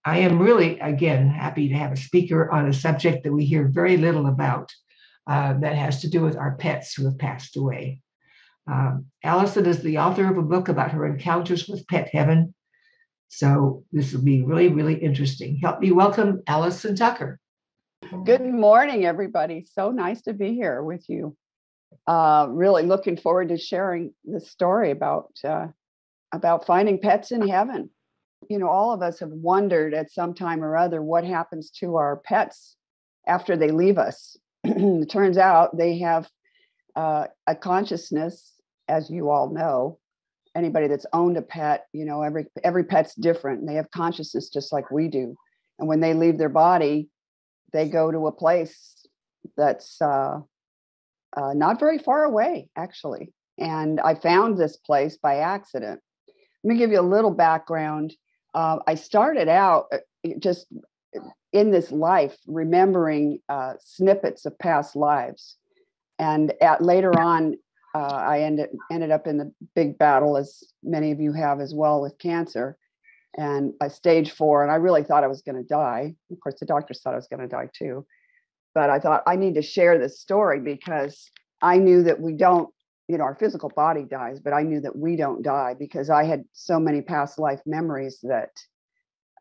I am really, again, happy to have a speaker on a subject that we hear very little about, that has to do with our pets who have passed away. Allison is the author of a book about her encounters with pet heaven. So this will be really, really interesting. Help me welcome Allison Tucker. Good morning, everybody. So nice to be here with you. Really looking forward to sharing this story about finding pets in heaven. You know, all of us have wondered at some time or other what happens to our pets after they leave us. It turns out they have a consciousness, as you all know. Anybody that's owned a pet, you know, every pet's different, and they have consciousness just like we do. And when they leave their body, they go to a place that's not very far away, actually. And I found this place by accident. Let me give you a little background. I started out just in this life remembering snippets of past lives. And later on, I ended up in the big battle, as many of you have as well, with cancer. And stage 4, and I really thought I was going to die. Of course, the doctors thought I was going to die too. But I thought I need to share this story because I knew that we don't, you know, our physical body dies, but I knew that we don't die because I had so many past life memories that,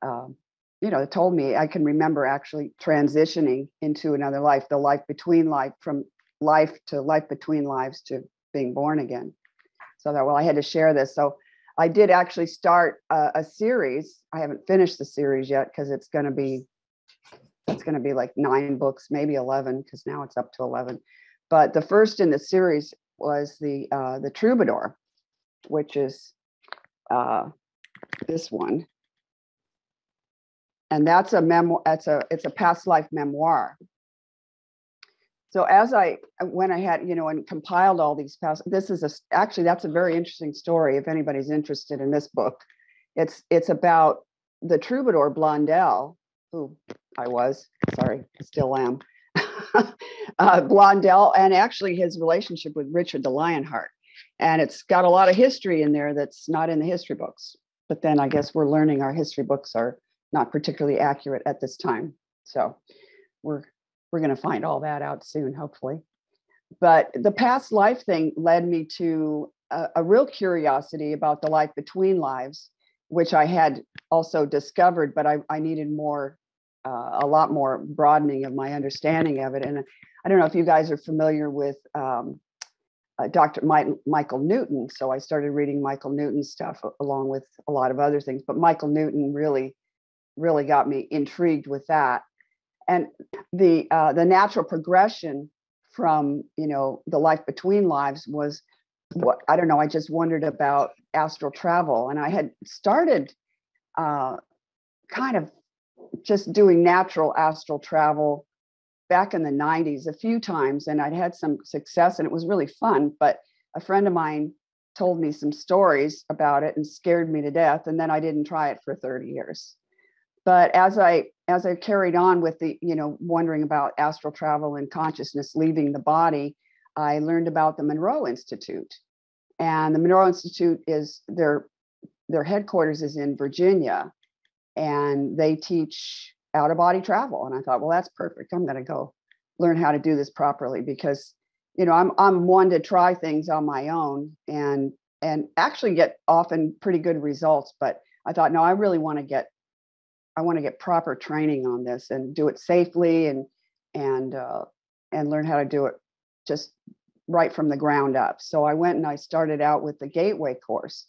you know, told me I can remember actually transitioning into another life, the life between life, from life to life between lives to being born again. So that, well, I had to share this. So I did actually start a series. I haven't finished the series yet because it's going to be like 9 books, maybe 11, because now it's up to 11. But the first in the series was the Troubadour, which is this one, and that's a memoir. It's a past life memoir. So as I went ahead, you know, and compiled all these past, actually that's a very interesting story. If anybody's interested in this book, it's about the Troubadour Blondel, who I still am, Blondel, and actually his relationship with Richard the Lionheart. And it's got a lot of history in there that's not in the history books. But then I guess we're learning our history books are not particularly accurate at this time. So we're going to find all that out soon, hopefully. But the past life thing led me to a real curiosity about the life between lives, which I had also discovered, but I needed more, a lot more broadening of my understanding of it. And I don't know if you guys are familiar with Dr. Michael Newton. So I started reading Michael Newton's stuff along with a lot of other things. But Michael Newton really, really got me intrigued with that. And the natural progression from, you know, the life between lives was what, I don't know, I just wondered about astral travel. And I had started kind of just doing natural astral travel back in the 90s a few times, and I'd had some success and it was really fun. But a friend of mine told me some stories about it and scared me to death. And then I didn't try it for 30 years. But as I carried on with the, you know, wondering about astral travel and consciousness leaving the body, I learned about the Monroe Institute. And the Monroe Institute is their headquarters is in Virginia, and they teach out-of-body travel. And I thought, well, that's perfect. I'm going to go learn how to do this properly because, you know, I'm one to try things on my own and actually get often pretty good results. But I thought, no, I really want to get proper training on this and do it safely and learn how to do it just right from the ground up. So I went and I started out with the Gateway course.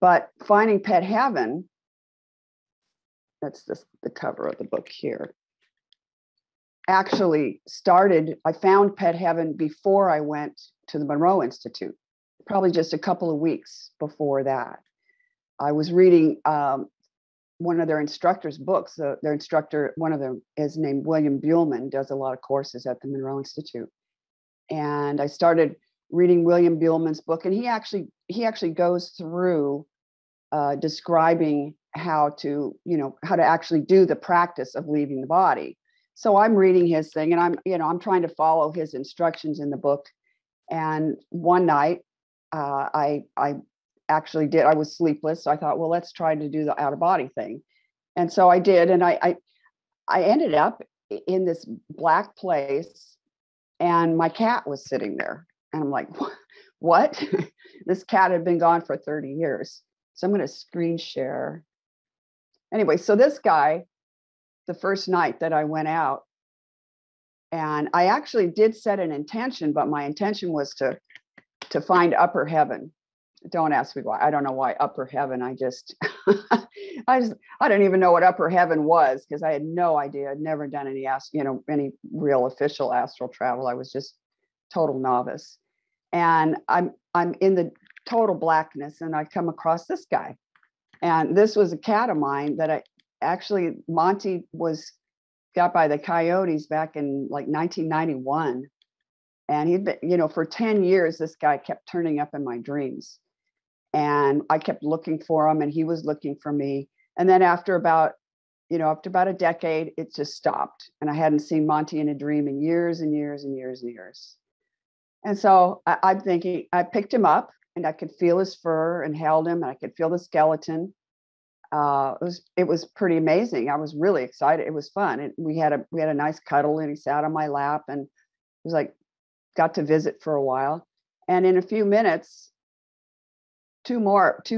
But finding Pet Heaven, that's the cover of the book here, actually started, I found Pet Heaven before I went to the Monroe Institute, probably just a couple of weeks before that. I was reading one of their instructors' books. Their instructor, one of them is named William Buhlman, does a lot of courses at the Monroe Institute. And I started reading William Buhlman's book, and he actually goes through describing how to actually do the practice of leaving the body. So I'm reading his thing, and I'm trying to follow his instructions in the book. And one night, I actually did. I was sleepless, so I thought, well, let's try to do the out of body thing. And so I did, and I ended up in this black place, and my cat was sitting there, and I'm like, what? This cat had been gone for 30 years. So I'm going to screen share. Anyway, so this guy, the first night that I went out, and I actually did set an intention, but my intention was to find upper heaven. Don't ask me why. I don't know why upper heaven. I don't even know what upper heaven was, because I had no idea. I'd never done any real official astral travel. I was just total novice. And I'm in the total blackness, and I come across this guy. And this was a cat of mine that Monty got by the coyotes back in like 1991. And he'd been, for 10 years, this guy kept turning up in my dreams. And I kept looking for him, and he was looking for me. And then after about a decade, it just stopped. And I hadn't seen Monty in a dream in years and years and years and years. And so I'm thinking, I picked him up, and I could feel his fur and held him, and I could feel the skeleton. It was pretty amazing. I was really excited. It was fun. And we had a nice cuddle, and he sat on my lap, and it was like, got to visit for a while. And in a few minutes, two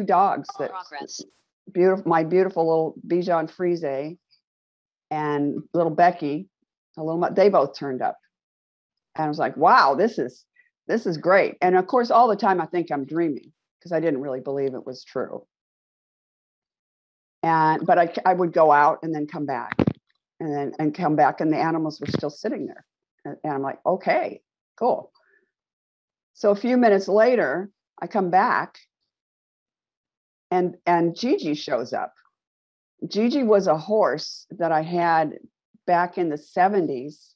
dogs that my beautiful little Bichon Frise and little Becky, they both turned up. And I was like, wow, this is great. And of course, all the time I think I'm dreaming, because I didn't really believe it was true. But I would go out and then come back and come back, and the animals were still sitting there. And I'm like, okay, cool. So a few minutes later, I come back, and Gigi shows up. Gigi was a horse that I had back in the 70s,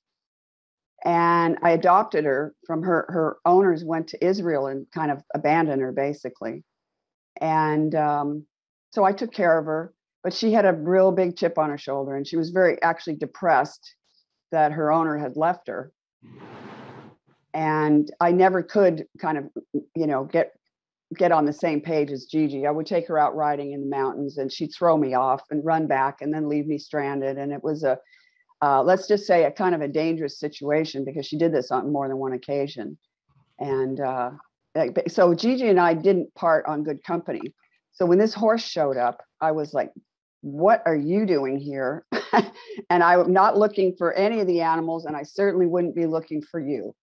and I adopted her from her owners went to Israel and kind of abandoned her, basically. And so I took care of her, but she had a real big chip on her shoulder, and she was very actually depressed that her owner had left her. And I never could kind of, get on the same page as Gigi. I would take her out riding in the mountains, and she'd throw me off and run back and then leave me stranded. And it was let's just say a kind of a dangerous situation, because she did this on more than one occasion. And so Gigi and I didn't part on good company. So when this horse showed up, I was like, what are you doing here? And I'm not looking for any of the animals, and I certainly wouldn't be looking for you.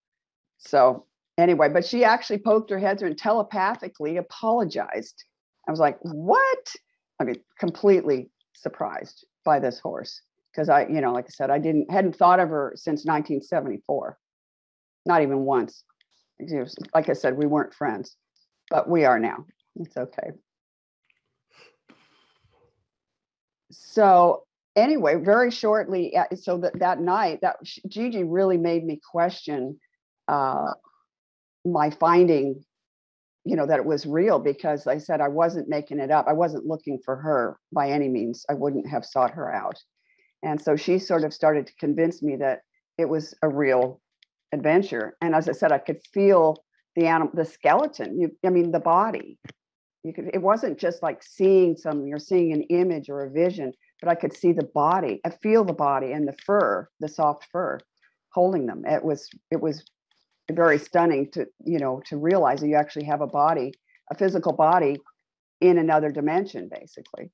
So anyway, but she actually poked her head through and telepathically apologized. I was like, what? I mean, completely surprised by this horse, because I, like I said, hadn't thought of her since 1974, not even once. Like I said, we weren't friends, but we are now. It's okay. So anyway, very shortly, so that night, Gigi really made me question my finding, that it was real, because I said I wasn't making it up. I wasn't looking for her by any means. I wouldn't have sought her out. And so she sort of started to convince me that it was a real adventure. And as I said, I could feel the skeleton, the body. It wasn't just like you're seeing an image or a vision, but I could see the body. I feel the body and the fur, the soft fur holding them. It was very stunning to realize that you actually have a physical body in another dimension, basically.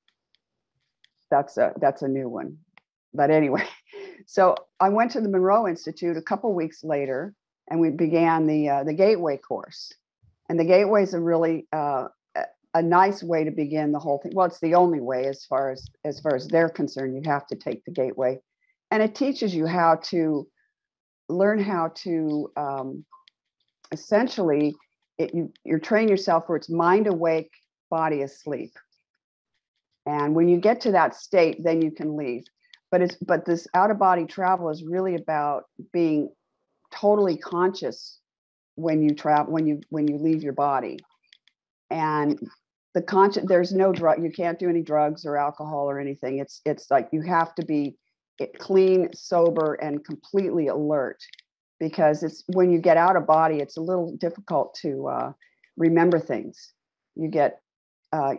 That's a new one. But anyway, so I went to the Monroe Institute a couple weeks later, and we began the Gateway course. And the Gateway is a really a nice way to begin the whole thing. Well, it's the only way as far as they're concerned. You have to take the Gateway, and it teaches you how to learn how to essentially you train yourself where it's mind awake, body asleep. And when you get to that state, then you can leave. But this out-of-body travel is really about being totally conscious when you travel, when you leave your body. And there's no drug, you can't do any drugs or alcohol or anything. It's like you have to be clean, sober, and completely alert, because it's when you get out of body, it's a little difficult to remember things. You get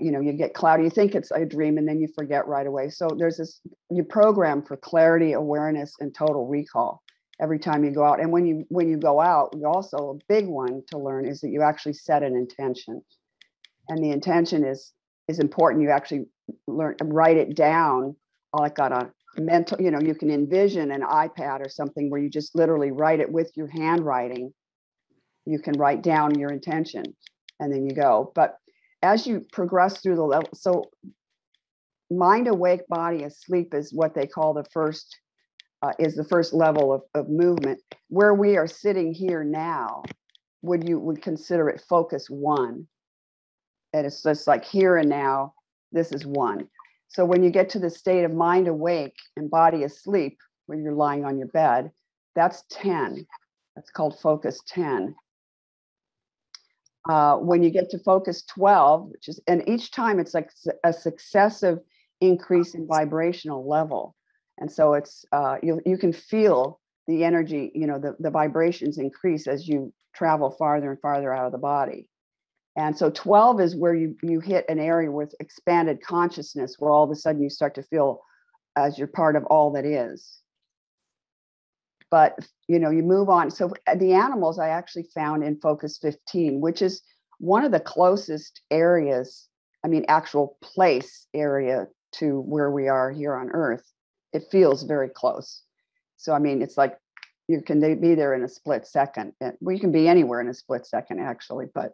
you get cloudy, you think it's a dream, and then you forget right away. So there's this, you program for clarity, awareness, and total recall every time you go out. And when you go out, you also, a big one to learn is that you actually set an intention. And the intention is important. You actually write it down, like on a mental, you can envision an iPad or something where you just literally write it with your handwriting. You can write down your intention and then you go. But as you progress through the level, so mind awake, body asleep is what they call the first level of movement. Where we are sitting here now, would consider it focus 1. And it's just like here and now, this is 1. So when you get to the state of mind awake and body asleep, when you're lying on your bed, that's 10. That's called focus 10. When you get to focus 12, and each time it's like a successive increase in vibrational level. And so it's, you can feel the energy, the vibrations increase as you travel farther and farther out of the body. And so 12 is where you hit an area with expanded consciousness, where all of a sudden you start to feel as you're part of all that is. But, you move on. So the animals I actually found in focus 15, which is one of the closest areas, actual place area to where we are here on Earth. It feels very close. So, it's like you can be there in a split second. Well, you can be anywhere in a split second, actually. But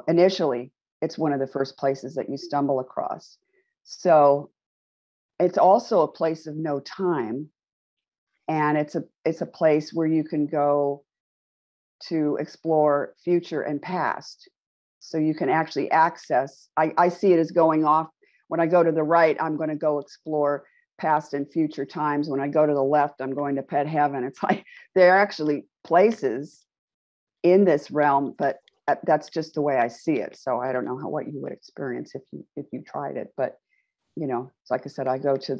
initially, it's one of the first places that you stumble across. So it's also a place of no time. And it's a place where you can go to explore future and past. So you can actually access, I see it as going off. When I go to the right, I'm going to go explore past and future times. When I go to the left, I'm going to pet heaven. It's like they're actually places in this realm, but that's just the way I see it. So I don't know what you would experience if you tried it. But it's like I said, I go to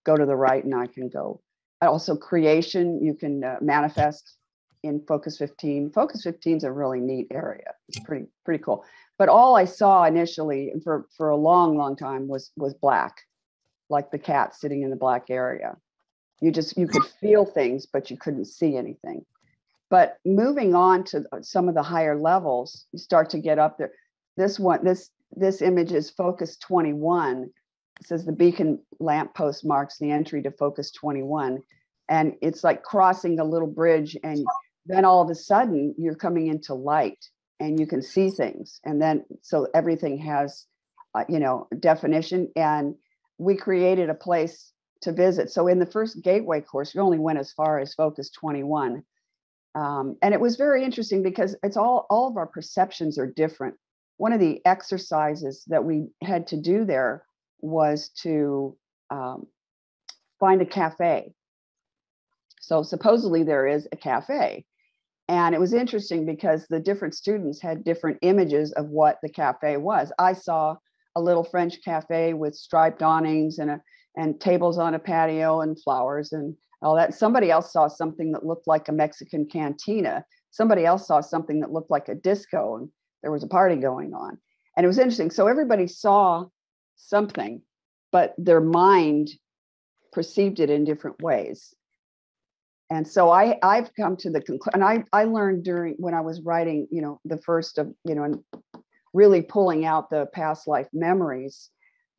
the right, and I can go. Also, creation, you can manifest in focus 15. Focus 15 is a really neat area. It's pretty cool. But all I saw initially for a long time was black, like the cat sitting in the black area. You could feel things, but you couldn't see anything. But moving on to some of the higher levels, you start to get up there. This image is focus 21. It says the beacon lamppost marks the entry to focus 21. And it's like crossing a little bridge. And then all of a sudden you're coming into light and you can see things. And then, so everything has, definition. And we created a place to visit. So in the first gateway course, we only went as far as focus 21. And it was very interesting because it's all of our perceptions are different. One of the exercises that we had to do there was to find a cafe. So supposedly there is a cafe. And it was interesting because the different students had different images of what the cafe was. I saw a little French cafe with striped awnings and tables on a patio and flowers and all that. Somebody else saw something that looked like a Mexican cantina. Somebody else saw something that looked like a disco, and there was a party going on. And it was interesting. So everybody saw something, but their mind perceived it in different ways. And so I've come to the conclusion, and I learned when I was writing, the first of, and really pulling out the past life memories,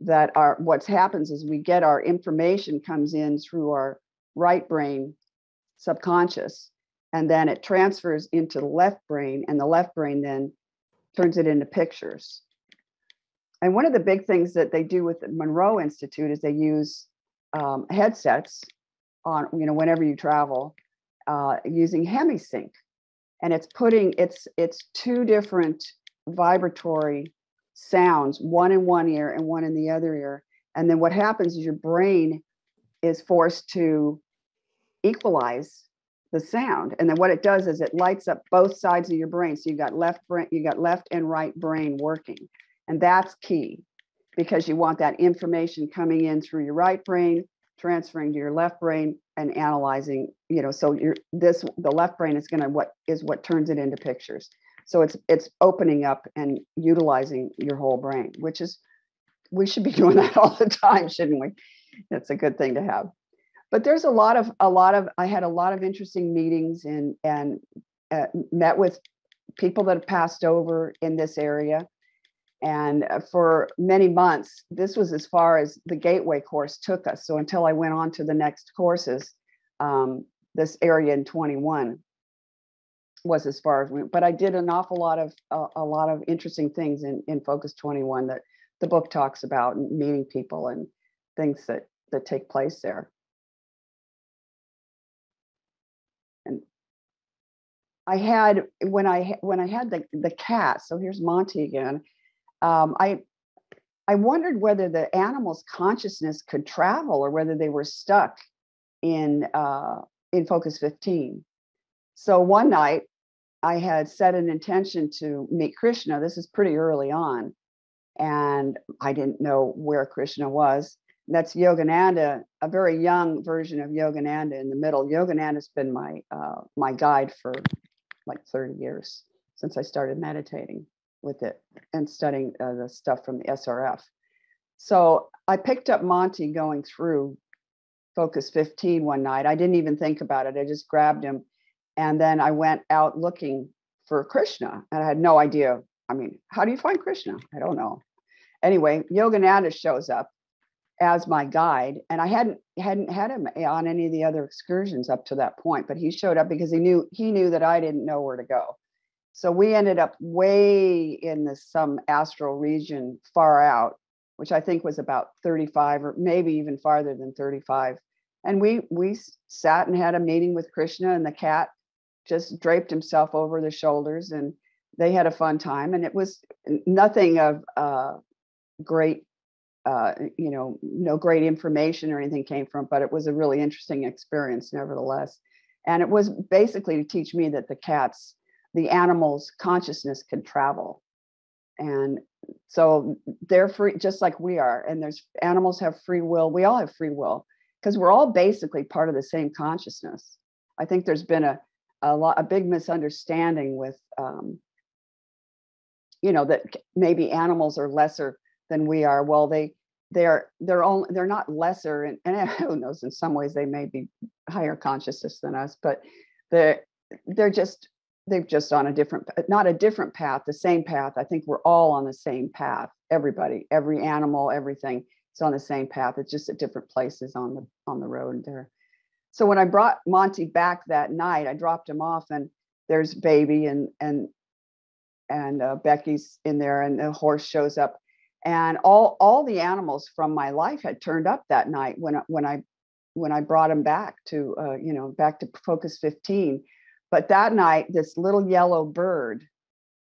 that what happens is we get our information comes in through our right brain subconscious, and then it transfers into the left brain, and the left brain then turns it into pictures. And one of the big things that they do with the Monroe Institute is they use headsets on, whenever you travel, using hemisync. And it's two different vibratory sounds, one in one ear and one in the other ear. And then what happens is your brain is forced to equalize the sound. And then what it does is it lights up both sides of your brain. So you got left and right brain working. And that's key, because you want that information coming in through your right brain, transferring to your left brain and analyzing, so the left brain is what turns it into pictures. So it's opening up and utilizing your whole brain, which is, we should be doing that all the time, shouldn't we? That's a good thing to have. But there's I had a lot of interesting meetings and met with people that have passed over in this area. And for many months, this was as far as the gateway course took us. So until I went on to the next courses, this area in 21 was as far as we went. But I did an awful lot of a lot of interesting things in Focus 21 that the book talks about, and meeting people and things that take place there. And I had when I had the cat. So here's Monty again. I wondered whether the animal's consciousness could travel or whether they were stuck in Focus 15. So one night I had set an intention to meet Krishna. This is pretty early on, and I didn't know where Krishna was. That's Yogananda, a very young version of Yogananda in the middle. Yogananda's been my guide for like 30 years since I started meditating with it and studying the stuff from the SRF. So I picked up Monty going through Focus 15 one night. I didn't even think about it. I just grabbed him. And then I went out looking for Krishna. And I had no idea. I mean, how do you find Krishna? I don't know. Anyway, Yogananda shows up as my guide. And I hadn't had him on any of the other excursions up to that point, but he showed up because he knew that I didn't know where to go. So we ended up way in some astral region far out, which I think was about 35 or maybe even farther than 35. And we sat and had a meeting with Krishna, and the cat just draped himself over the shoulders, and they had a fun time. And it was nothing of great, no great information or anything came from it, but it was a really interesting experience nevertheless. And it was basically to teach me that the animal's consciousness can travel. And so they're free, just like we are. And animals have free will. We all have free will because we're all basically part of the same consciousness. I think there's been a big misunderstanding with, that maybe animals are lesser than we are. Well, they're not lesser, and who knows, in some ways they may be higher consciousness than us, but they're just on not a different path, the same path. I think we're all on the same path. Everybody, every animal, everything is on the same path. It's just at different places on the road there. So when I brought Monty back that night, I dropped him off, and there's Baby and Becky's in there, and the horse shows up, and all the animals from my life had turned up that night when I brought him back to back to Focus 15. But that night, this little yellow bird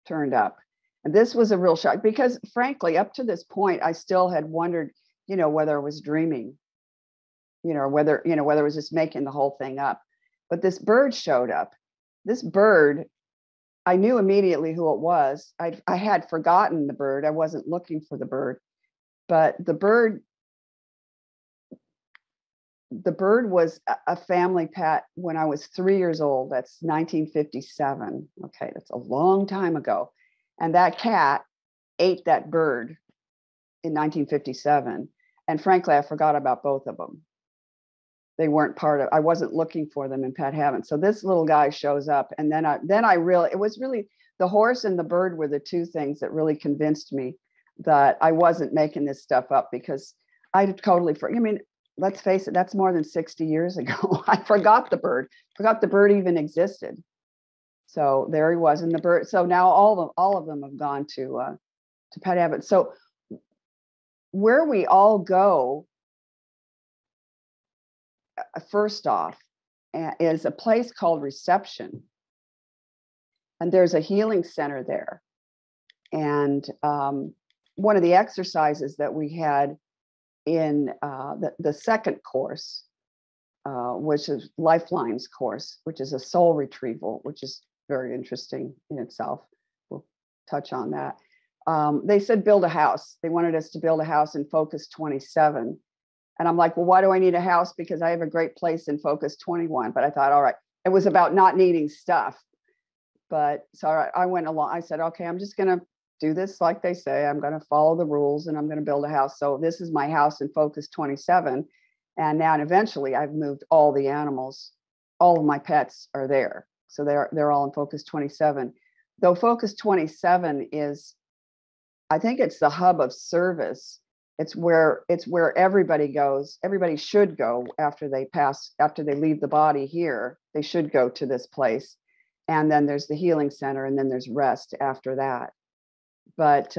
turned up. And this was a real shock because, frankly, up to this point, I still had wondered, whether I was dreaming, or whether I was just making the whole thing up. But this bird showed up. This bird, I knew immediately who it was. I had forgotten the bird. I wasn't looking for the bird. But the bird was a family pet when I was 3 years old. That's 1957. Okay, that's a long time ago. And that cat ate that bird in 1957. And frankly, I forgot about both of them. They weren't I wasn't looking for them in pet heaven. So this little guy shows up. And then it was really the horse and the bird were the two things that really convinced me that I wasn't making this stuff up, because I totally forgot. I mean, let's face it, that's more than 60 years ago. I forgot the bird even existed. So there he was in the bird. So now all of them have gone to pet heaven. So where we all go, first off, is a place called Reception. And there's a healing center there. And one of the exercises that we had in the second course, which is Lifeline's course, which is a soul retrieval, which is very interesting in itself. We'll touch on that. They said build a house. They wanted us to build a house in Focus 27. And I'm like, well, why do I need a house? Because I have a great place in Focus 21. But I thought, all right, it was about not needing stuff. But so I went along. I said, okay, I'm just going to do this like they say. I'm going to follow the rules, and I'm going to build a house. So this is my house in Focus 27. And now, and eventually, I've moved all the animals. All of my pets are there. So they're all in Focus 27. Though Focus 27 is, I think it's the hub of service. It's where everybody goes. Everybody should go after they leave the body here. They should go to this place. And then there's the healing center, and then there's rest after that. But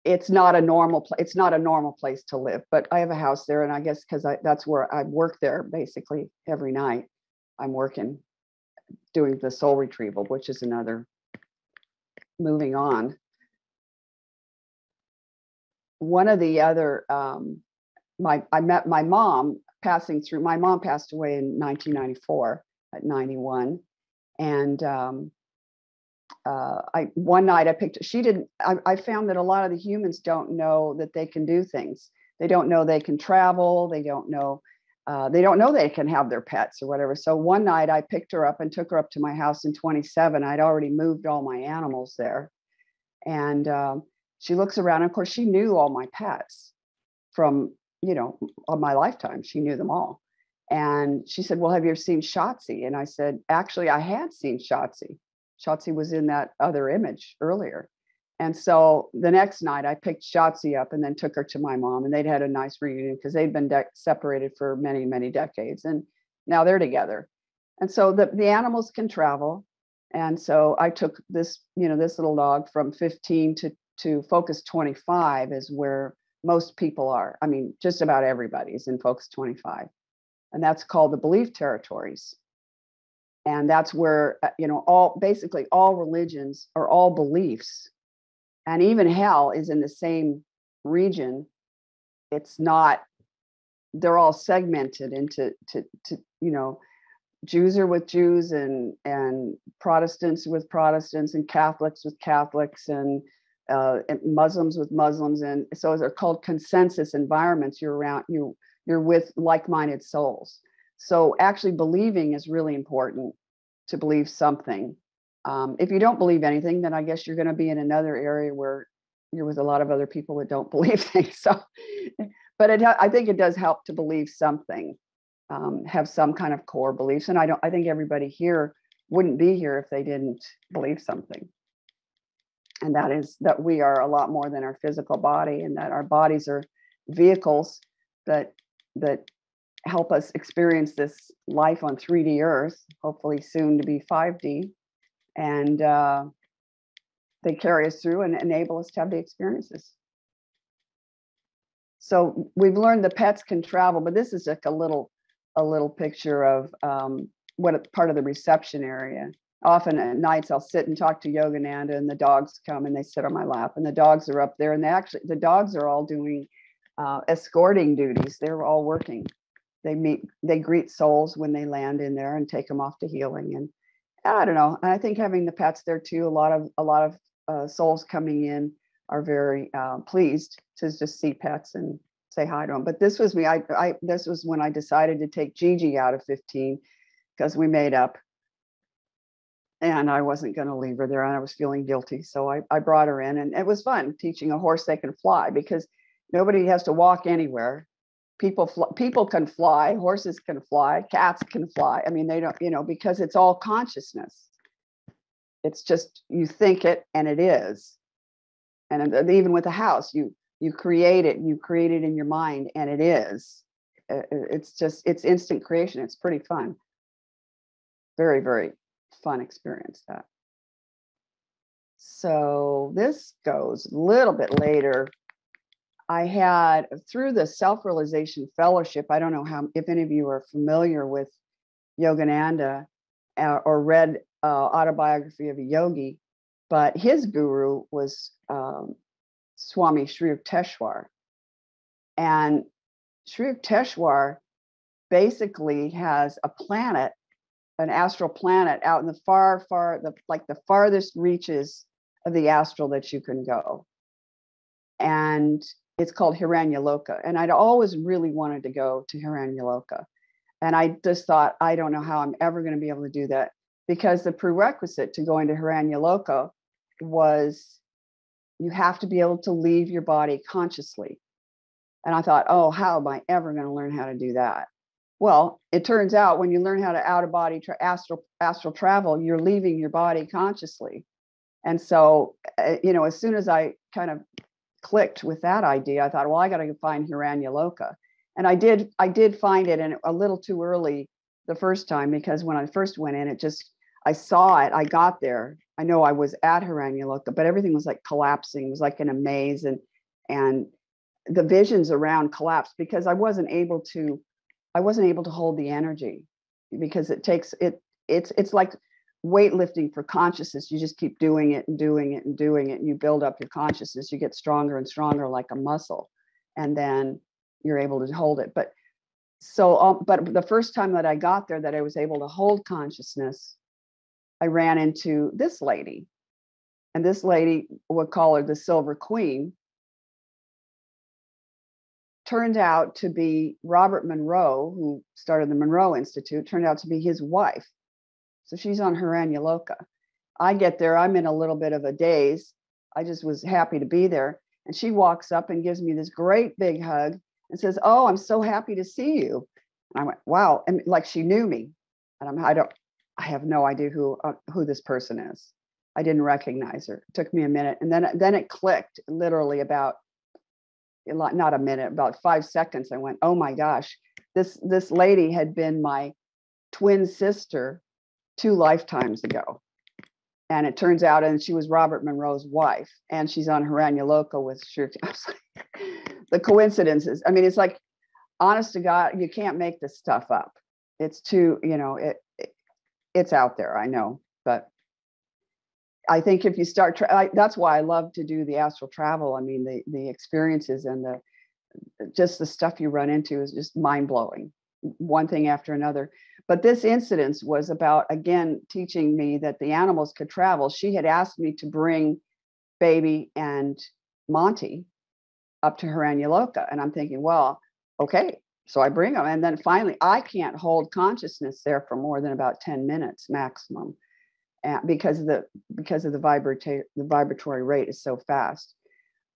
it's not a normal place to live. But I have a house there, and I guess because that's where I work there basically every night. I'm working, doing the soul retrieval, which is another. Moving on. One of the other, I met my mom passing through. My mom passed away in 1994 at 91, and one night I picked. She didn't. I found that a lot of the humans don't know that they can do things. They don't know they can travel. They don't know. They don't know they can have their pets or whatever. So one night I picked her up and took her up to my house in 27. I'd already moved all my animals there, and she looks around. And of course, she knew all my pets from of my lifetime. She knew them all. And she said, "Well, have you ever seen Shotzi?" And I said, "Actually, I had seen Shotzi. Shotzi was in that other image earlier." And so the next night I picked Shotzi up and then took her to my mom, and they'd had a nice reunion because they'd been separated for many, many decades. And now they're together. And so the animals can travel. And so I took this, this little dog from 15 to Focus 25 is where most people are. I mean, just about everybody's in Focus 25. And that's called the belief territories. And that's where, basically all religions or all beliefs, and even hell is in the same region. It's not, they're all segmented into, Jews are with Jews and Protestants with Protestants and Catholics with Catholics and Muslims with Muslims. And so they're called consensus environments. You're with like-minded souls. So actually believing is really important, to believe something. If you don't believe anything, then I guess you're going to be in another area where you're with a lot of other people that don't believe things. So, but I think it does help to believe something, have some kind of core beliefs. And I think everybody here wouldn't be here if they didn't believe something. And that is that we are a lot more than our physical body, and that our bodies are vehicles that help us experience this life on 3D Earth, hopefully soon to be 5D. And they carry us through and enable us to have the experiences. So we've learned the pets can travel, but this is like a little picture of what part of the reception area. Often at nights I'll sit and talk to Yogananda, and the dogs come and they sit on my lap, and the dogs are up there, and the dogs are all doing escorting duties. They're all working. They greet souls when they land in there and take them off to healing. And I don't know. I think having the pets there too, a lot of souls coming in are very pleased to just see pets and say hi to them. But this was me. This was when I decided to take Gigi out of 15 because we made up, and I wasn't going to leave her there, and I was feeling guilty. So I brought her in, and it was fun teaching a horse they can fly, because nobody has to walk anywhere. People can fly, horses can fly, cats can fly. I mean, they don't, because it's all consciousness. It's just, you think it and it is. And even with a house, you create it in your mind and it is. It's instant creation. It's pretty fun. Very, very fun experience, that. So this goes a little bit later. I had, through the Self-Realization Fellowship, I don't know if any of you are familiar with Yogananda or read Autobiography of a Yogi, but his guru was Swami Sri Yukteswar. And Sri Yukteswar basically has a planet, an astral planet out in the the farthest reaches of the astral that you can go. And it's called Hiranyaloka. And I'd always really wanted to go to Hiranyaloka. And I just thought, I don't know how I'm ever going to be able to do that. because the prerequisite to going to Hiranyaloka was you have to be able to leave your body consciously. And I thought, oh, how am I ever going to learn how to do that? Well, it turns out when you learn how to out-of-body astral travel, you're leaving your body consciously. And so, as soon as I kind of clicked with that idea, I thought, well, I got to find Hiranyaloka. And I did find it, and a little too early the first time, because when I first went in, I saw it, I got there. I know I was at Hiranyaloka, but everything was like collapsing. It was like in a maze, and the visions around collapsed because I wasn't able to hold the energy, because it's like weightlifting for consciousness. You just keep doing it and doing it and doing it, and you build up your consciousness. You get stronger and stronger like a muscle, and then you're able to hold it. But the first time that I got there, that I was able to hold consciousness, I ran into this lady, and this lady, we'll call her the Silver Queen, turned out to be Robert Monroe, who started the Monroe Institute, turned out to be his wife. So she's on Hiranyaloka. I get there, I'm in a little bit of a daze. I just was happy to be there. And she walks up and gives me this great big hug and says, "Oh, I'm so happy to see you." And I went, "Wow." And like she knew me. And I have no idea who this person is. I didn't recognize her. It took me a minute. And then it clicked, literally about, not a minute, about 5 seconds. I went, "Oh my gosh, this lady had been my twin sister 2 lifetimes ago." And it turns out, and she was Robert Monroe's wife, and she's on Hiranyaloka with Shruti. I was like, the coincidences. I mean, it's like, honest to God, you can't make this stuff up. It's too, it's out there, I know. But I think if you start, that's why I love to do the astral travel. I mean, the experiences and just the stuff you run into is just mind blowing, one thing after another. But this incident was about, again, teaching me that the animals could travel. She had asked me to bring Baby and Monty up to Hiranyaloka. And I'm thinking, well, okay. So I bring them. And then finally, I can't hold consciousness there for more than about 10 minutes maximum, because of the vibratory rate is so fast.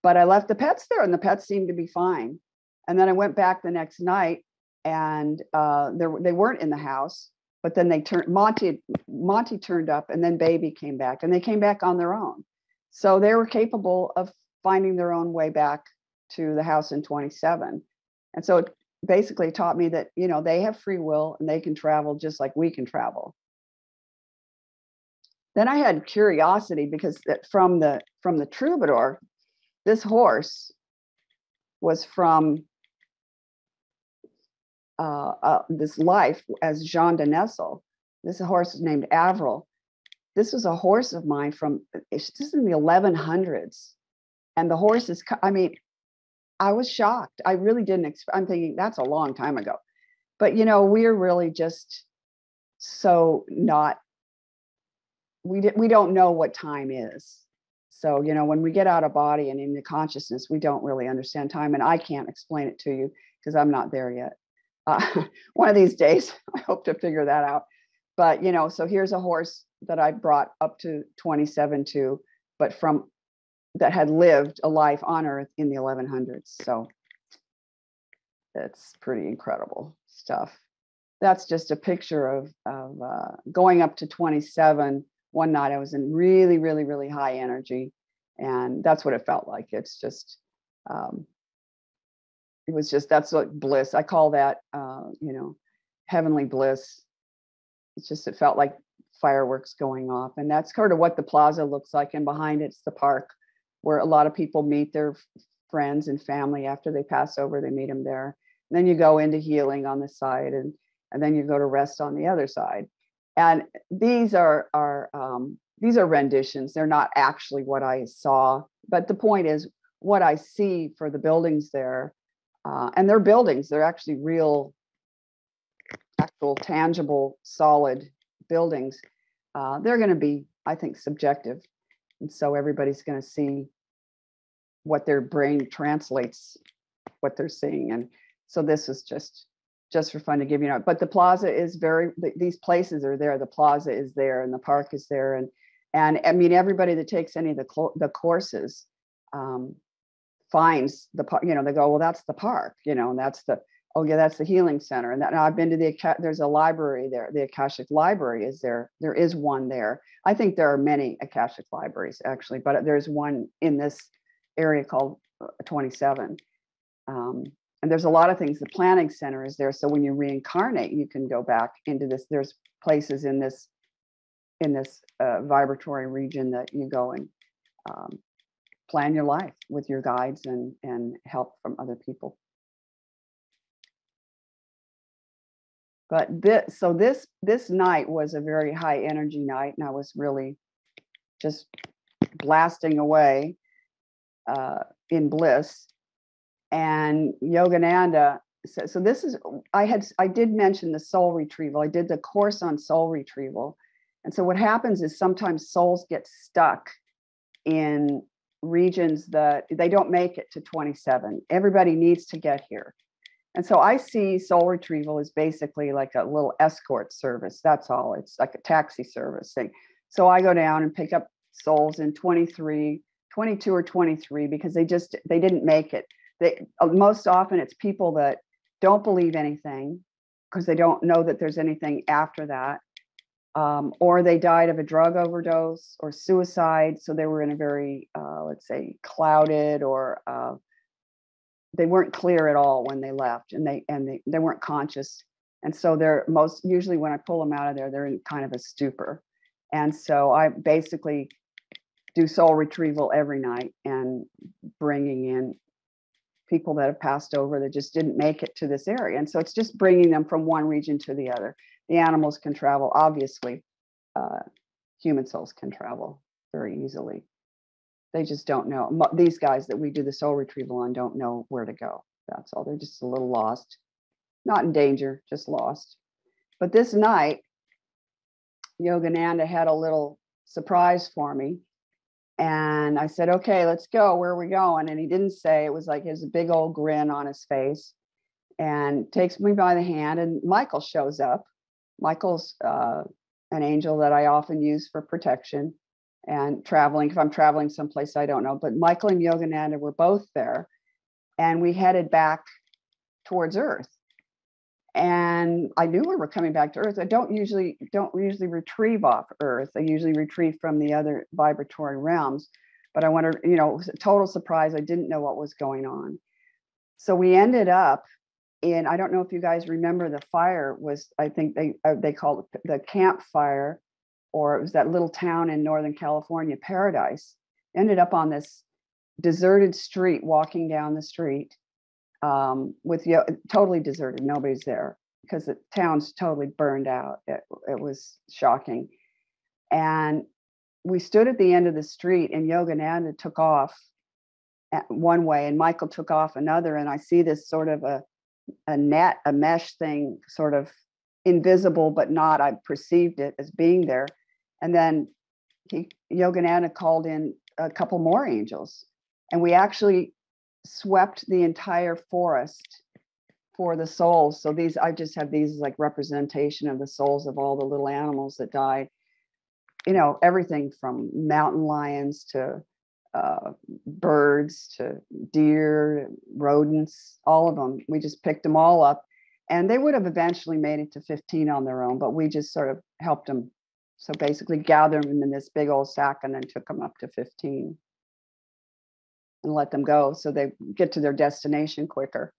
But I left the pets there, and the pets seemed to be fine. And then I went back the next night, and they weren't in the house. But then Monty turned up, and then Baby came back, and they came back on their own. So they were capable of finding their own way back to the house in 27. And so it basically taught me that, they have free will and they can travel just like we can travel. Then I had curiosity, because from the Troubadour, this horse was from this life as Jean de Nessel. This horse is named Avril. This was a horse of mine this is in the 1100s. And the horse is, I was shocked. I really didn't expect, I'm thinking that's a long time ago. But, we're really just so not, we don't know what time is. So, when we get out of body and into consciousness, we don't really understand time. And I can't explain it to you because I'm not there yet. One of these days, I hope to figure that out. But, so here's a horse that I brought up to 27 too, but that had lived a life on Earth in the 1100s. So that's pretty incredible stuff. That's just a picture of going up to 27. One night I was in really, really, really high energy, and that's what it felt like. It's just, that's like bliss. I call that, heavenly bliss. It felt like fireworks going off, and that's kind of what the plaza looks like. And behind it's the park, where a lot of people meet their friends and family after they pass over. They meet them there. And then you go into healing on the side, and then you go to rest on the other side. And these are renditions. They're not actually what I saw, but the point is what I see for the buildings there. And they're buildings. They're actually real, actual, tangible, solid buildings. They're going to be, I think, subjective. And so everybody's going to see what their brain translates what they're seeing. And so this is just just for fun to give you know. But the plaza is these places are there. The plaza is there, and the park is there, and I mean everybody that takes any of the courses finds the park. You know, they go, well, that's the park. You know, and that's the healing center. And I've been to there's a library there. The Akashic Library is there. There is one there. I think there are many Akashic libraries actually, but there's one in this area called 27. And there's a lot of things. The planning center is there. So when you reincarnate, you can go back into this. There's places in this vibratory region that you go and plan your life with your guides and help from other people. But this night was a very high energy night, and I was really just blasting away in bliss. And Yogananda, so this is, I did mention the soul retrieval. I did the course on soul retrieval. And so what happens is sometimes souls get stuck in regions that they don't make it to 27. Everybody needs to get here. And so I see soul retrieval as basically like a little escort service. That's all. It's like a taxi service thing. So I go down and pick up souls in 22 or 23 because they didn't make it. Most often it's people that don't believe anything because they don't know that there's anything after that. Or they died of a drug overdose or suicide. So they were in a very, let's say, clouded or they weren't clear at all when they left, and they weren't conscious. And so they're usually when I pull them out of there, they're in kind of a stupor. And so I basically do soul retrieval every night and bringing in people that have passed over that just didn't make it to this area. And so it's just bringing them from one region to the other. The animals can travel, obviously. Human souls can travel very easily. They just don't know. These guys that we do the soul retrieval on don't know where to go. That's all. They're just a little lost. Not in danger, just lost. But this night, Yogananda had a little surprise for me. And I said, okay, let's go. Where are we going? And he didn't say. It was like he has a big old grin on his face and takes me by the hand. And Michael shows up. Michael's an angel that I often use for protection and traveling. If I'm traveling someplace I don't know. But Michael and Yogananda were both there. And we headed back towards Earth. And I knew we were coming back to Earth. I don't usually retrieve off Earth. I usually retrieve from the other vibratory realms. But I wondered, it was a total surprise. I didn't know what was going on. So we ended up in, I don't know if you guys remember, the fire was, I think they called it the campfire, or it was that little town in Northern California, Paradise. Ended up on this deserted street, walking down the street. With totally deserted, nobody's there because the town's totally burned out. It was shocking. And we stood at the end of the street, and Yogananda took off one way and Michael took off another. And I see this sort of a mesh thing, sort of invisible, but not, I perceived it as being there. And then Yogananda called in a couple more angels, and we actually swept the entire forest for the souls. So I just have these like representation of the souls of all the little animals that died. Everything from mountain lions to birds to deer, rodents, all of them. We just picked them all up, and they would have eventually made it to 15 on their own, but we just sort of helped them. So basically gathered them in this big old sack and then took them up to 15. And let them go so they get to their destination quicker.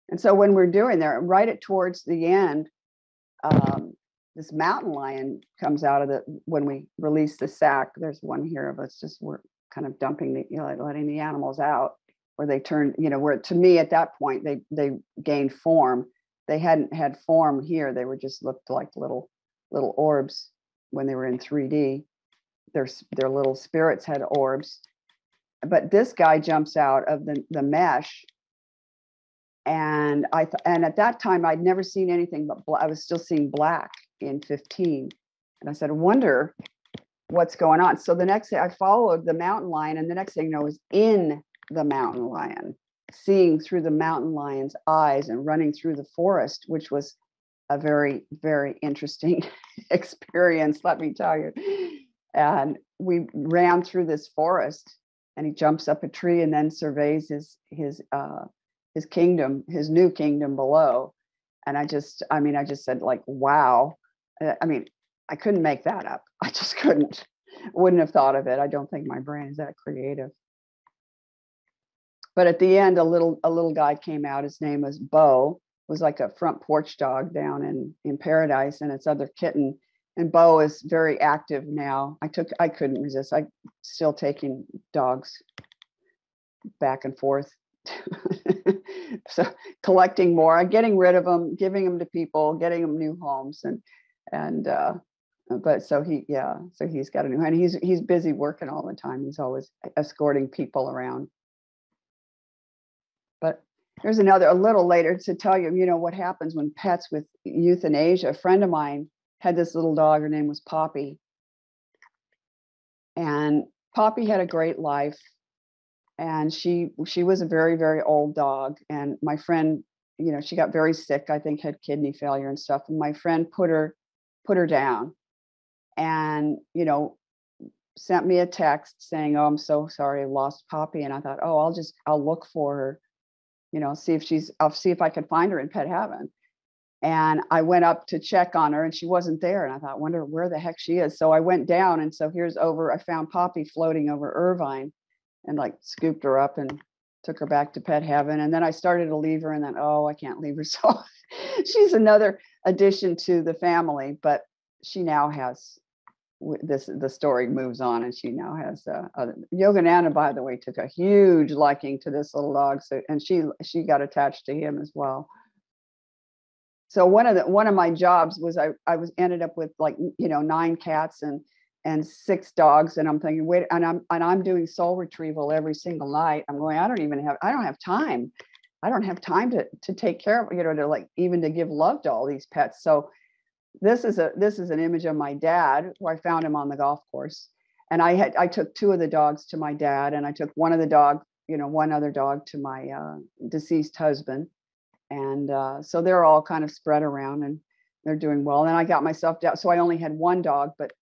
And so when we're doing there, right towards the end, this mountain lion comes out of when we release the sack. There's one here of us we're kind of dumping letting the animals out, where they turn, where to me at that point, they gained form. They hadn't had form here. They were just looked like little orbs when they were in 3D. Their little spirits had orbs. But this guy jumps out of the mesh, and at that time I'd never seen anything but I was still seeing black in 15, and I said, I wonder what's going on. So the next day I followed the mountain lion, and the next thing I was in the mountain lion. seeing through the mountain lion's eyes and running through the forest, which was a very, very interesting experience, let me tell you. And we ran through this forest, and he jumps up a tree and then surveys his kingdom, his new kingdom below. And I just said, like, wow. I mean, I couldn't make that up. I just couldn't. Wouldn't have thought of it. I don't think my brain is that creative. But at the end, a little guy came out. His name was Bo. It was like a front porch dog down in Paradise, and its other kitten. And Bo is very active now. I couldn't resist. I'm still taking dogs back and forth. So collecting more, getting rid of them, giving them to people, getting them new homes, but so he's got a new, and he's busy working all the time. He's always escorting people around. But there's another, a little later, to tell you, what happens when pets with euthanasia. A friend of mine had this little dog. Her name was Poppy. And Poppy had a great life. And she was a very, very old dog. And my friend, she got very sick, I think had kidney failure and stuff. And my friend put her down and, sent me a text saying, "Oh, I'm so sorry, I lost Poppy." And I thought, oh, I'll look for her, I'll see if I could find her in Pet Heaven. And I went up to check on her and she wasn't there. And I thought, wonder where the heck she is. So I went down, and so I found Poppy floating over Irvine, and like scooped her up and took her back to Pet Heaven. And then I started to leave her, and then, oh, I can't leave her. So she's another addition to the family, but she now has the story moves on, and she now has Yogananda, by the way, took a huge liking to this little dog. So, and she got attached to him as well. So one of my jobs was I ended up with 9 cats and 6 dogs, and I'm thinking, wait, and I'm doing soul retrieval every single night. I'm going, I don't have time. I don't have time to take care of, to give love to all these pets. So this is an image of my dad, who I found him on the golf course. And I took 2 of the dogs to my dad, and I took one other dog to my deceased husband. And so they're all kind of spread around, and they're doing well. And I got myself down. So I only had 1 dog, but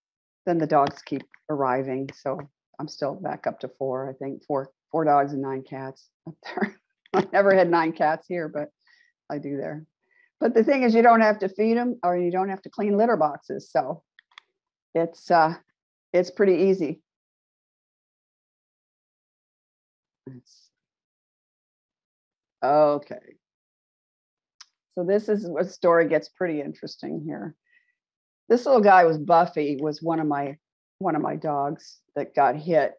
then the dogs keep arriving. So I'm still back up to 4, I think, 4 dogs and 9 cats up there. I never had 9 cats here, but I do there. But the thing is, you don't have to feed them, or you don't have to clean litter boxes. So it's pretty easy. Okay. So this is where the story gets pretty interesting here. This little guy was Buffy, was one of my dogs that got hit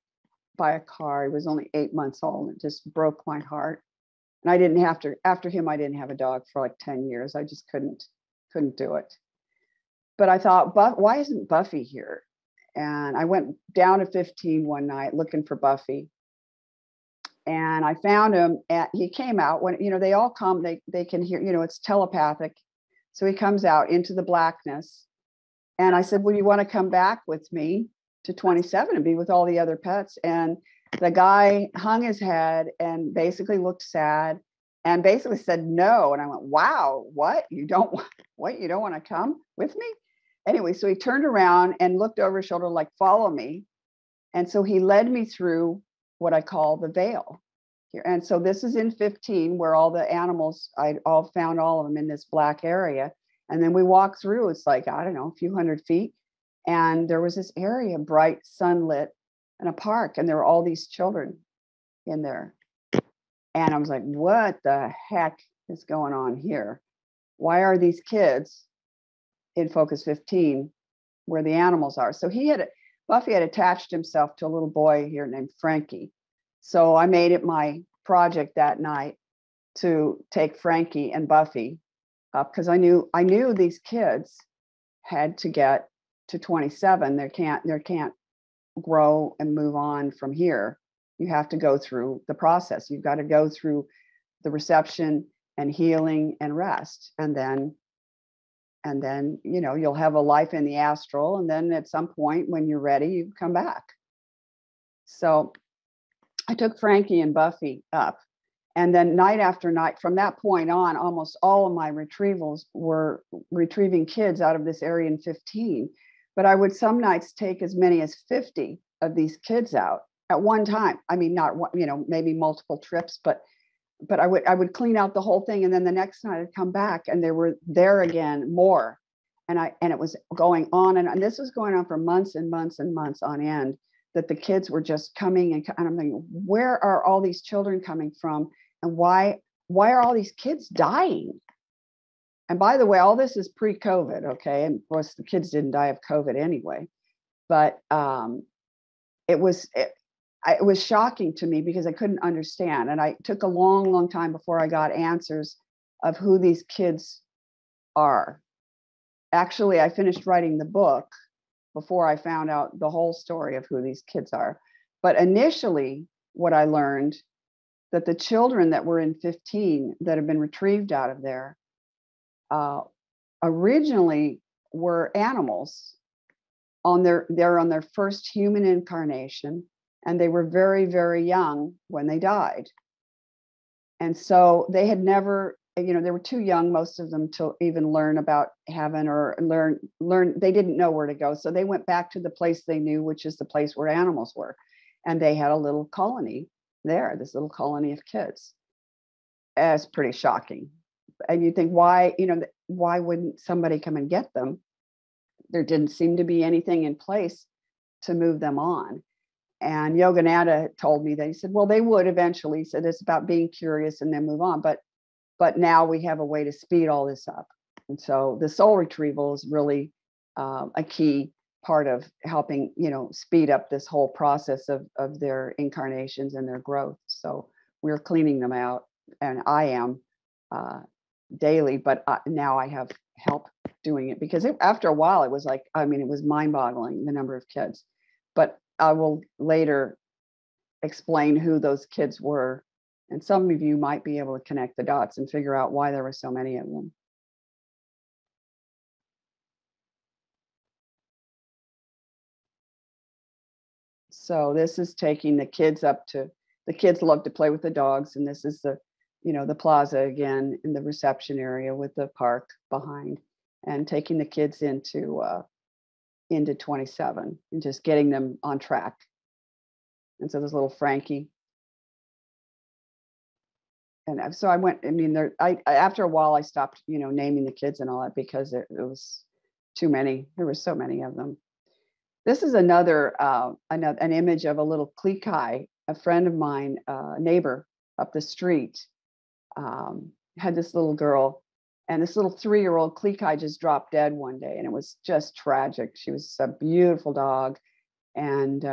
by a car. He was only 8 months old. It just broke my heart. And I didn't have to, after him, I didn't have a dog for like 10 years. I just couldn't do it. But I thought, why isn't Buffy here? And I went down to 15 one night looking for Buffy. And I found him, he came out when, they all come, they can hear, it's telepathic. So he comes out into the blackness. And I said, well, you want to come back with me to 27 and be with all the other pets? And the guy hung his head and basically looked sad and basically said no. And I went, wow, what? You don't want to come with me? Anyway, so he turned around and looked over his shoulder, like, follow me. And so he led me through what I call the veil here. And so this is in 15, where all the animals, I found all of them in this black area. And then we walked through, it's like, I don't know, a few hundred feet. And there was this area, bright, sunlit, and a park. And there were all these children in there. And I was like, what the heck is going on here? Why are these kids in Focus 15 where the animals are? So Buffy had attached himself to a little boy here named Frankie. So I made it my project that night to take Frankie and Buffy up, because I knew these kids had to get to 27. They can't grow and move on from here. You have to go through the process. You've got to go through the reception and healing and rest, and then you'll have a life in the astral, and then at some point when you're ready, you come back. So I took Frankie and Buffy up, And then night after night, from that point on, almost all of my retrievals were retrieving kids out of this area in 15. But I would some nights take as many as 50 of these kids out at one time. I mean, not one, maybe multiple trips, but I would clean out the whole thing. And then the next night I'd come back and they were there again, more. And it was going on. And this was going on for months and months and months on end, that the kids were just coming. And I'm thinking, where are all these children coming from? And why are all these kids dying? And by the way, all this is pre-COVID, okay? And of course, the kids didn't die of COVID anyway. But it was shocking to me because I couldn't understand. And I took a long, long time before I got answers of who these kids are. Actually, I finished writing the book before I found out the whole story of who these kids are. But initially, what I learned, that the children that were in 15 that have been retrieved out of there originally were animals they're on their first human incarnation, and they were very, very young when they died. And so they had never, they were too young, most of them, to even learn about heaven or learn. They didn't know where to go. So they went back to the place they knew, which is the place where animals were. And they had a little colony there, this little colony of kids. It's pretty shocking. And you think, why wouldn't somebody come and get them? There didn't seem to be anything in place to move them on. And Yogananda told me that, he said, well, they would eventually. He said, it's about being curious and then move on. But now we have a way to speed all this up. And so the soul retrieval is really a key part of helping, speed up this whole process of their incarnations and their growth. So we're cleaning them out, and I am daily, but now I have help doing it, because after a while it was like, it was mind-boggling, the number of kids. But I will later explain who those kids were, and some of you might be able to connect the dots and figure out why there were so many of them. So this is taking the kids the kids love to play with the dogs, and this is the plaza again, in the reception area with the park behind, and taking the kids into 27 and just getting them on track. And so there's little Frankie. And so I went, after a while I stopped, naming the kids and all that, because it was too many. There were so many of them. This is another an image of a little Klikai, a friend of mine, a neighbor up the street, had this little girl, and this little 3-year-old Klikai just dropped dead one day, and it was just tragic. She was a beautiful dog, and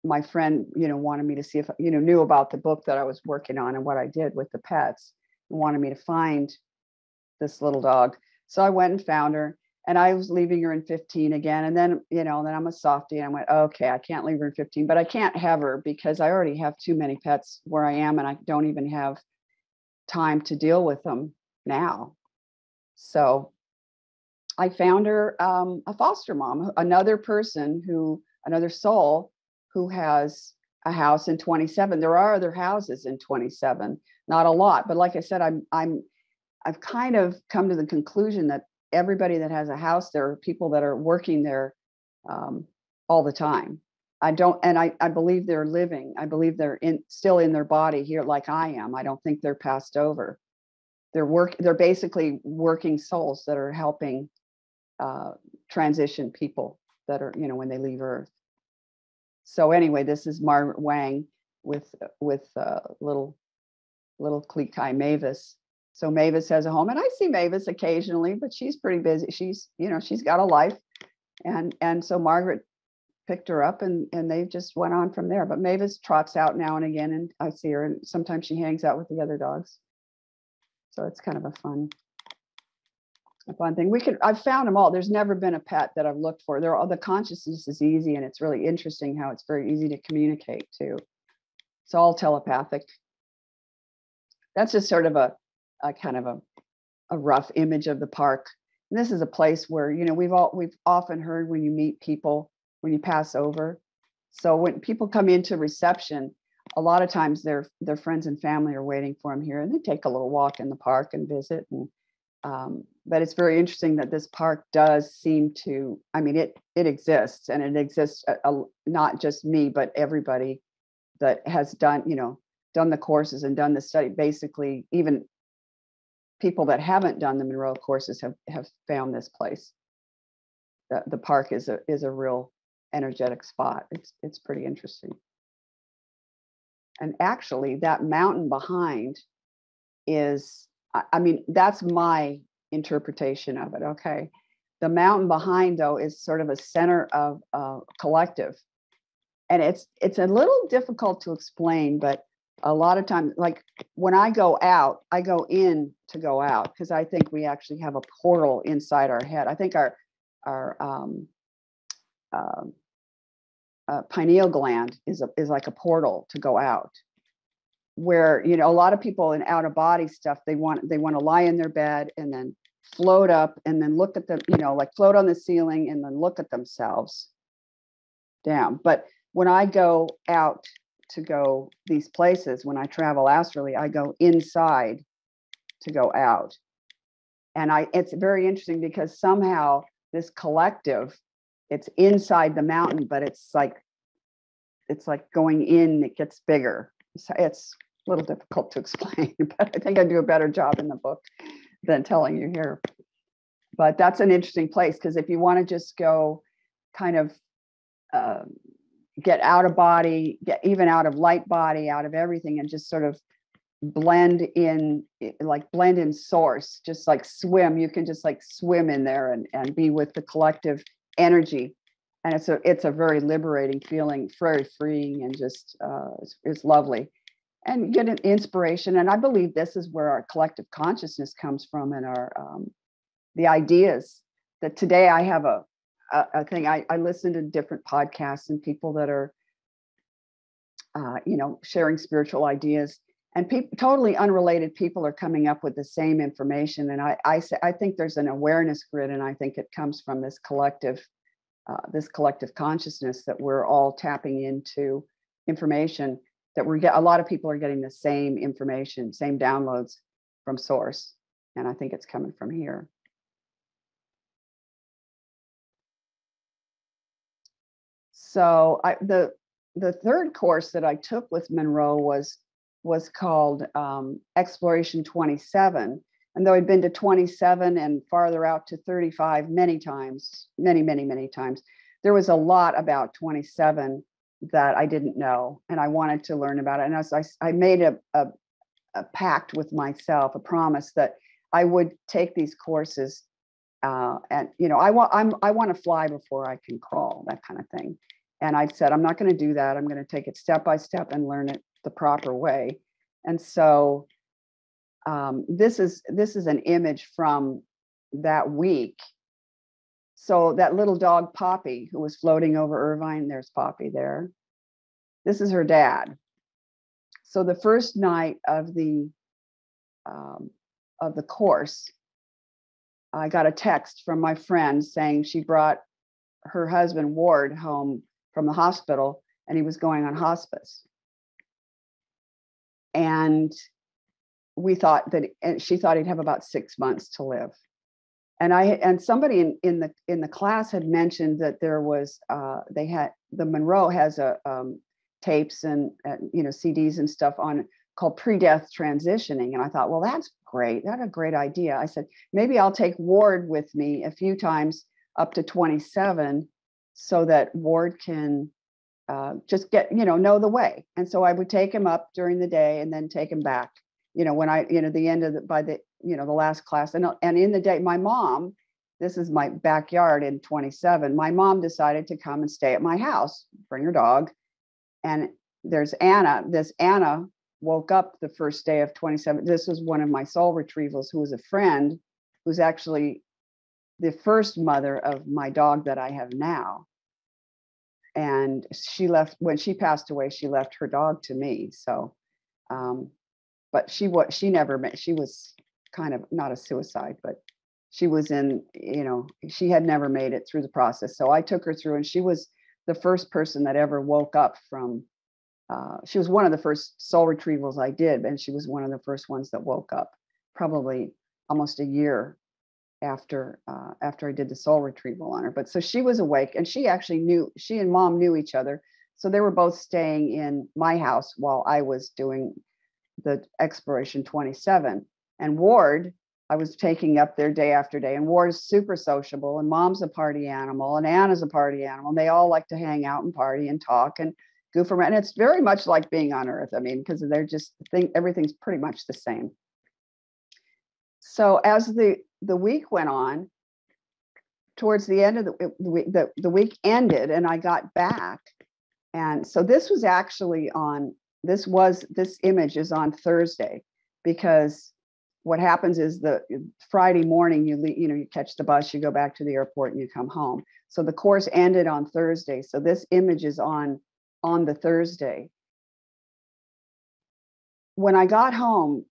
my friend, wanted me to see if, knew about the book that I was working on and what I did with the pets, and wanted me to find this little dog. So I went and found her, and I was leaving her in 15 again. And then, then I'm a softie, and I went, okay, I can't leave her in 15, but I can't have her because I already have too many pets where I am, and I don't even have time to deal with them now. So I found her a foster mom, another soul who has a house in 27. There are other houses in 27, not a lot, but like I said, I've kind of come to the conclusion that everybody that has a house, there are people that are working there all the time. I believe they're living. I believe they're still in their body here, like I am. I don't think they're passed over. They're basically working souls that are helping transition people that are, when they leave Earth. So anyway, this is Margaret Wang with little Klikai Mavis. So Mavis has a home, and I see Mavis occasionally, but she's pretty busy. She's got a life, and so Margaret picked her up, and they just went on from there. But Mavis trots out now and again, and I see her, and sometimes she hangs out with the other dogs. So it's kind of a fun thing. I've found them all. There's never been a pet that I've looked for. The consciousness is easy, and it's really interesting how it's very easy to communicate too. It's all telepathic. That's just sort of a kind of a rough image of the park. And this is a place where, we've often heard when you meet people, when you pass over. So when people come into reception, a lot of times their friends and family are waiting for them here, and they take a little walk in the park and visit. And but it's very interesting that this park does seem to, I mean, it exists, and it exists not just me, but everybody that has done, done the courses and done the study. Basically, even people that haven't done the Monroe courses have found this place. The park is a real energetic spot. It's pretty interesting. And actually, that mountain behind is, I mean, that's my interpretation of it. Okay. The mountain behind, though, is sort of a center of collective. And it's a little difficult to explain, but a lot of times, like when I go out, I go in to go out, because I think we actually have a portal inside our head. I think our pineal gland is like a portal to go out, where a lot of people in out of body stuff, they want to lie in their bed and then float up and then look at them, like float on the ceiling and then look at themselves down. But when I go out to go these places, when I travel astrally, I go inside to go out. And it's very interesting because somehow this collective, it's inside the mountain, but it's like going in, it gets bigger. It's a little difficult to explain, but I think I do a better job in the book than telling you here. But that's an interesting place, because if you want to just go kind of get out of body, get even out of light body, out of everything, and just sort of blend in source, just like swim. You can just like swim in there and be with the collective energy. And it's a very liberating feeling, very freeing, and just it's lovely. And get an inspiration. And I believe this is where our collective consciousness comes from, and our the ideas that today I have a thing. I listen to different podcasts and people that are sharing spiritual ideas, and totally unrelated people are coming up with the same information. And I think there's an awareness grid, and I think it comes from this collective consciousness, that we're all tapping into information, that a lot of people are getting the same information, same downloads from source. And I think it's coming from here. So the third course that I took with Monroe was called Exploration 27. And though I'd been to 27 and farther out to 35 many times, many times, there was a lot about 27 that I didn't know, and I wanted to learn about it. And I made a pact with myself, a promise that I would take these courses, and I want to fly before I can crawl, that kind of thing. And I said, I'm not going to do that. I'm going to take it step by step and learn it the proper way. And so this is an image from that week. So that little dog Poppy, who was floating over Irvine, there's Poppy there. This is her dad. So the first night of the course, I got a text from my friend saying she brought her husband Ward home from the hospital, and he was going on hospice. And we thought and she thought he'd have about 6 months to live. And somebody in the class had mentioned that there was the Monroe has tapes and CDs and stuff on called pre-death transitioning. And I thought, well, that's great. That's a great idea. I said, maybe I'll take Ward with me a few times up to 27, so that Ward can just get, know the way. And so I would take him up during the day and then take him back, when the end of the last class. And in the day, my mom, this is my backyard in 27, my mom decided to come and stay at my house, bring her dog. And there's Anna. This Anna woke up the first day of 27. This was one of my soul retrievals, who was a friend, who's actually the first mother of my dog that I have now. And she left, when she passed away, she left her dog to me. So, but she was kind of not a suicide, but she was she had never made it through the process. So I took her through, and she was the first person that ever woke up from she was one of the first soul retrievals I did, and she was one of the first ones that woke up, probably almost a year after I did the soul retrieval on her. But so she was awake, and she and Mom knew each other. So they were both staying in my house while I was doing the Exploration 27. And Ward, I was taking up there day after day. And Ward is super sociable, and Mom's a party animal, and Anna's a party animal. And they all like to hang out and party and talk and goof around. And it's very much like being on Earth. I mean, because they're just everything's pretty much the same. So as the week went on, towards the end of the week ended, and I got back. And so this image is on Thursday, because what happens is the Friday morning you catch the bus, you go back to the airport, and you come home. So the course ended on Thursday. So this image is on the Thursday. When I got home,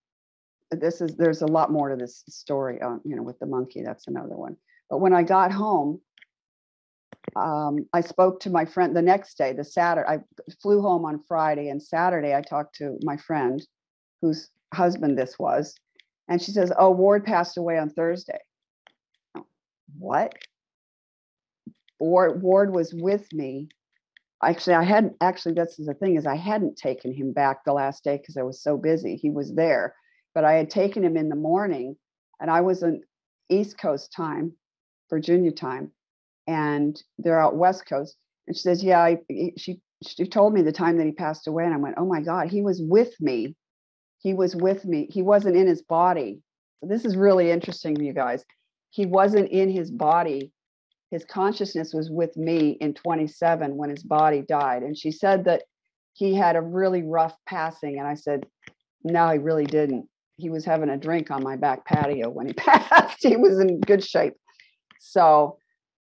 there's a lot more to this story, with the monkey. That's another one. But when I got home, I spoke to my friend the next day, the Saturday. I flew home on Friday, and Saturday I talked to my friend whose husband this was. And she says, "Oh, Ward passed away on Thursday." Oh, what? Ward was with me. Actually, that's the thing, is I hadn't taken him back the last day because I was so busy. He was there, but I had taken him in the morning, and I was on East Coast time, Virginia time, and they're out West Coast. And she says, "Yeah, she told me the time that he passed away." And I went, "Oh my God, he was with me. He was with me. He wasn't in his body." So this is really interesting, you guys. He wasn't in his body. His consciousness was with me in 27 when his body died. And she said that he had a really rough passing. And I said, "No, he really didn't. He was having a drink on my back patio when he passed. He was in good shape." So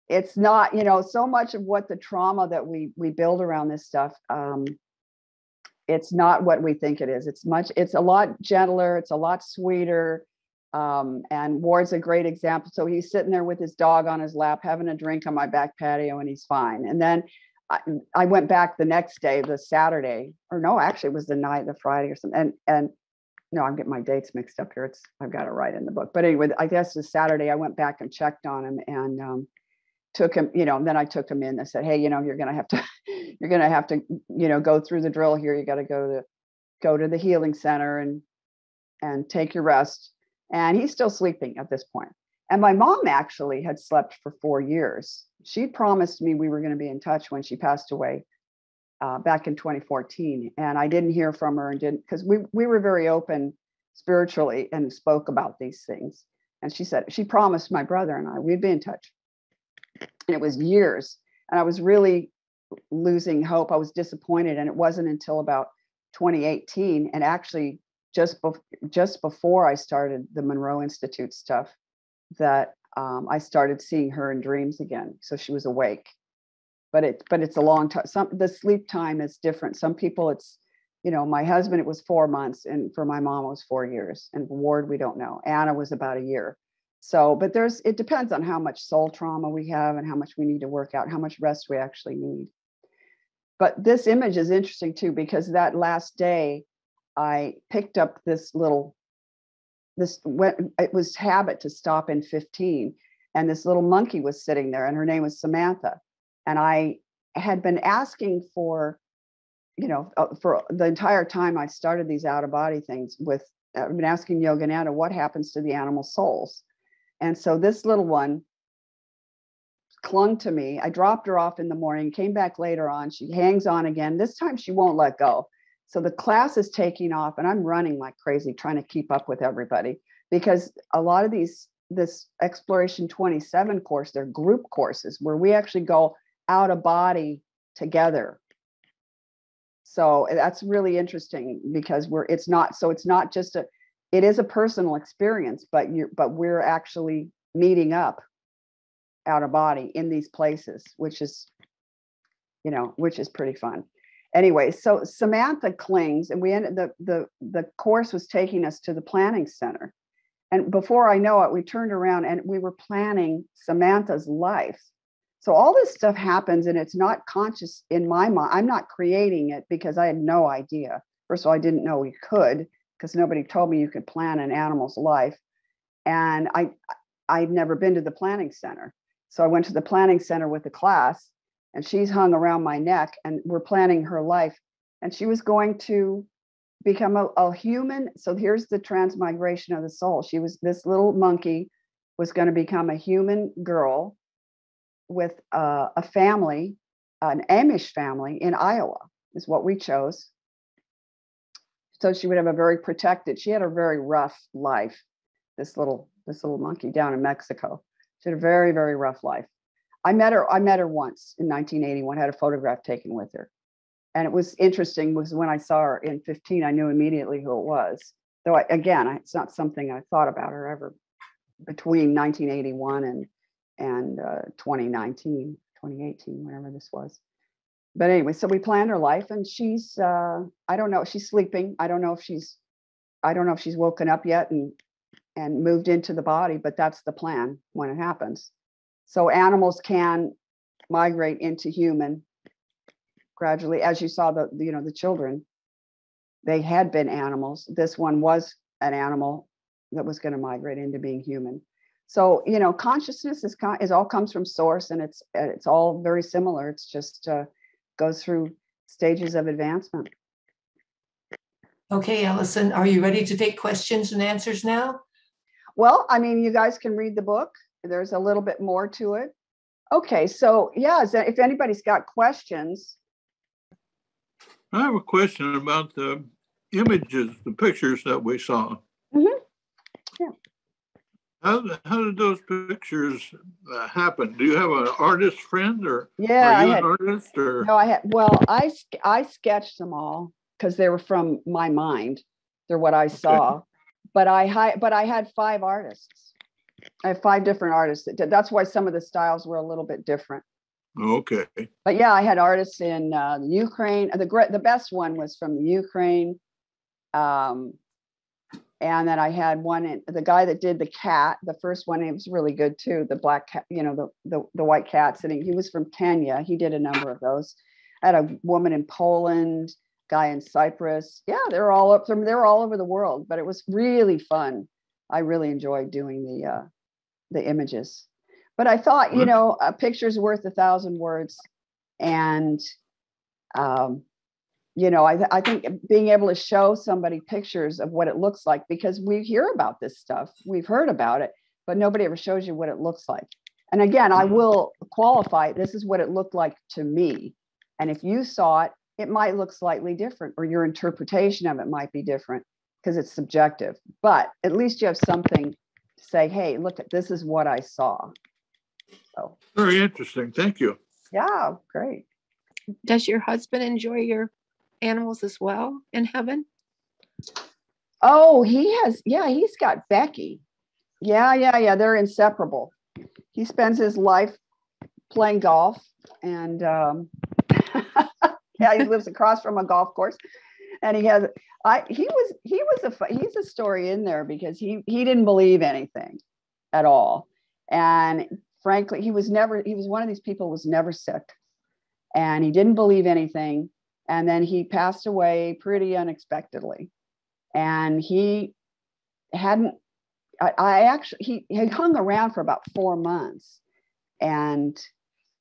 it's not, so much of what the trauma that we build around this stuff, it's not what we think it is. It's a lot gentler. It's a lot sweeter. And Ward's a great example. So he's sitting there with his dog on his lap, having a drink on my back patio, and he's fine. And then I went back the next day, the Saturday, or no, actually it was the Friday or something. And no, I'm getting my dates mixed up here. I've got it right in the book. But anyway, I guess the Saturday I went back and checked on him, and took him, and then I took him in. I said, "Hey, you're going to have to, go through the drill here. You got to go to the healing center and take your rest." And he's still sleeping at this point. And my mom actually had slept for 4 years. She promised me we were going to be in touch when she passed away back in 2014. And I didn't hear from her, because we were very open spiritually and spoke about these things. And she promised my brother and I we'd be in touch. And it was years. And I was really losing hope. I was disappointed. And it wasn't until about 2018, and actually just before I started the Monroe Institute stuff, that I started seeing her in dreams again. So she was awake. But it's a long time. The sleep time is different. Some people, it's, my husband, it was 4 months. And for my mom, it was 4 years. And for Ward, we don't know. Anna was about a year. So, but it depends on how much soul trauma we have and how much we need to work out, how much rest we actually need. But this image is interesting too, because that last day I picked up it was habit to stop in 15. And this little monkey was sitting there, and her name was Samantha. And I had been asking for the entire time I started these out of body things I've been asking Yogananda, what happens to the animal souls? And so this little one clung to me. I dropped her off in the morning, came back later on. She hangs on again. This time she won't let go. So the class is taking off, and I'm running like crazy trying to keep up with everybody, because a lot of this Exploration 27 course, they're group courses where we actually go out of body together. So that's really interesting, because it is a personal experience, but we're actually meeting up out of body in these places, which is pretty fun. Anyway, so Samantha clings, and we ended the course was taking us to the planning center. And before I know it, we turned around and we were planning Samantha's life. So all this stuff happens and it's not conscious in my mind. I'm not creating it because I had no idea. First of all, I didn't know we could, because nobody told me you could plan an animal's life. And I'd never been to the planning center. So I went to the planning center with the class, and she's hung around my neck, and we're planning her life. And she was going to become a human. So here's the transmigration of the soul. This little monkey was going to become a human girl with a family, an Amish family in Iowa, is what we chose. So she would have she had a very rough life, this little monkey down in Mexico. She had a very, very rough life. I met her once in 1981, had a photograph taken with her. And it was interesting, was when I saw her in 15, I knew immediately who it was. Though it's not something I thought about her ever between 1981 and 2019, 2018, whenever this was. But anyway, so we planned her life, and she's I don't know, she's sleeping. I don't know if she's woken up yet and moved into the body, but that's the plan when it happens. So animals can migrate into human gradually, as you saw the children. They had been animals. This one was an animal that was going to migrate into being human. So, consciousness is all comes from source, and it's all very similar. It's just goes through stages of advancement. Okay, Allison, are you ready to take questions and answers now? Well, I mean, you guys can read the book. There's a little bit more to it. Okay, so yeah, if anybody's got questions. I have a question about the images, the pictures that we saw. Mm-hmm. Yeah. How did those pictures happen? Do you have an artist friend, or yeah, are you an artist? Or no, I sketched them all because they were from my mind. They're what I saw, but I had 5 artists. I have 5 different artists that did. That's why some of the styles were a little bit different. Okay. But yeah, I had artists in the Ukraine. The best one was from the Ukraine. And then I had the guy that did the cat, the first one, it was really good too. The black cat, the white cat sitting, he was from Kenya. He did a number of those. I had a woman in Poland, guy in Cyprus. Yeah, they're all over the world, but it was really fun. I really enjoyed doing the images. But I thought, a picture's worth 1,000 words. And, I think being able to show somebody pictures of what it looks like, because we hear about this stuff, we've heard about it, but nobody ever shows you what it looks like. And again, I will qualify, this is what it looked like to me. And if you saw it, it might look slightly different, or your interpretation of it might be different because it's subjective. But at least you have something to say, hey, look, this is what I saw. So very interesting. Thank you. Yeah, great. Does your husband enjoy your animals as well in heaven? Oh, he's got Becky. Yeah. They're inseparable. He spends his life playing golf, and he lives across from a golf course, and he's a story in there because he didn't believe anything at all. And frankly, he was one of these people who was never sick, and he didn't believe anything. And then he passed away pretty unexpectedly. And he hung around for about 4 months. And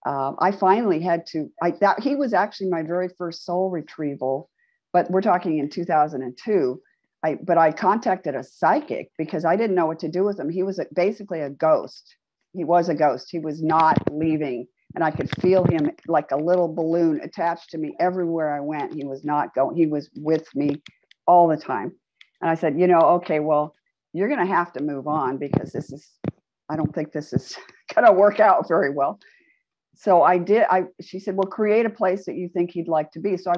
I finally had to, he was actually my very first soul retrieval, but we're talking in 2002. But I contacted a psychic because I didn't know what to do with him. He was basically a ghost. He was a ghost. He was not leaving. And I could feel him like a little balloon attached to me everywhere I went. He was not going. He was with me all the time. And I said, okay, well, you're going to have to move on because I don't think this is going to work out very well. So I did. She said, well, create a place that you think he'd like to be. So I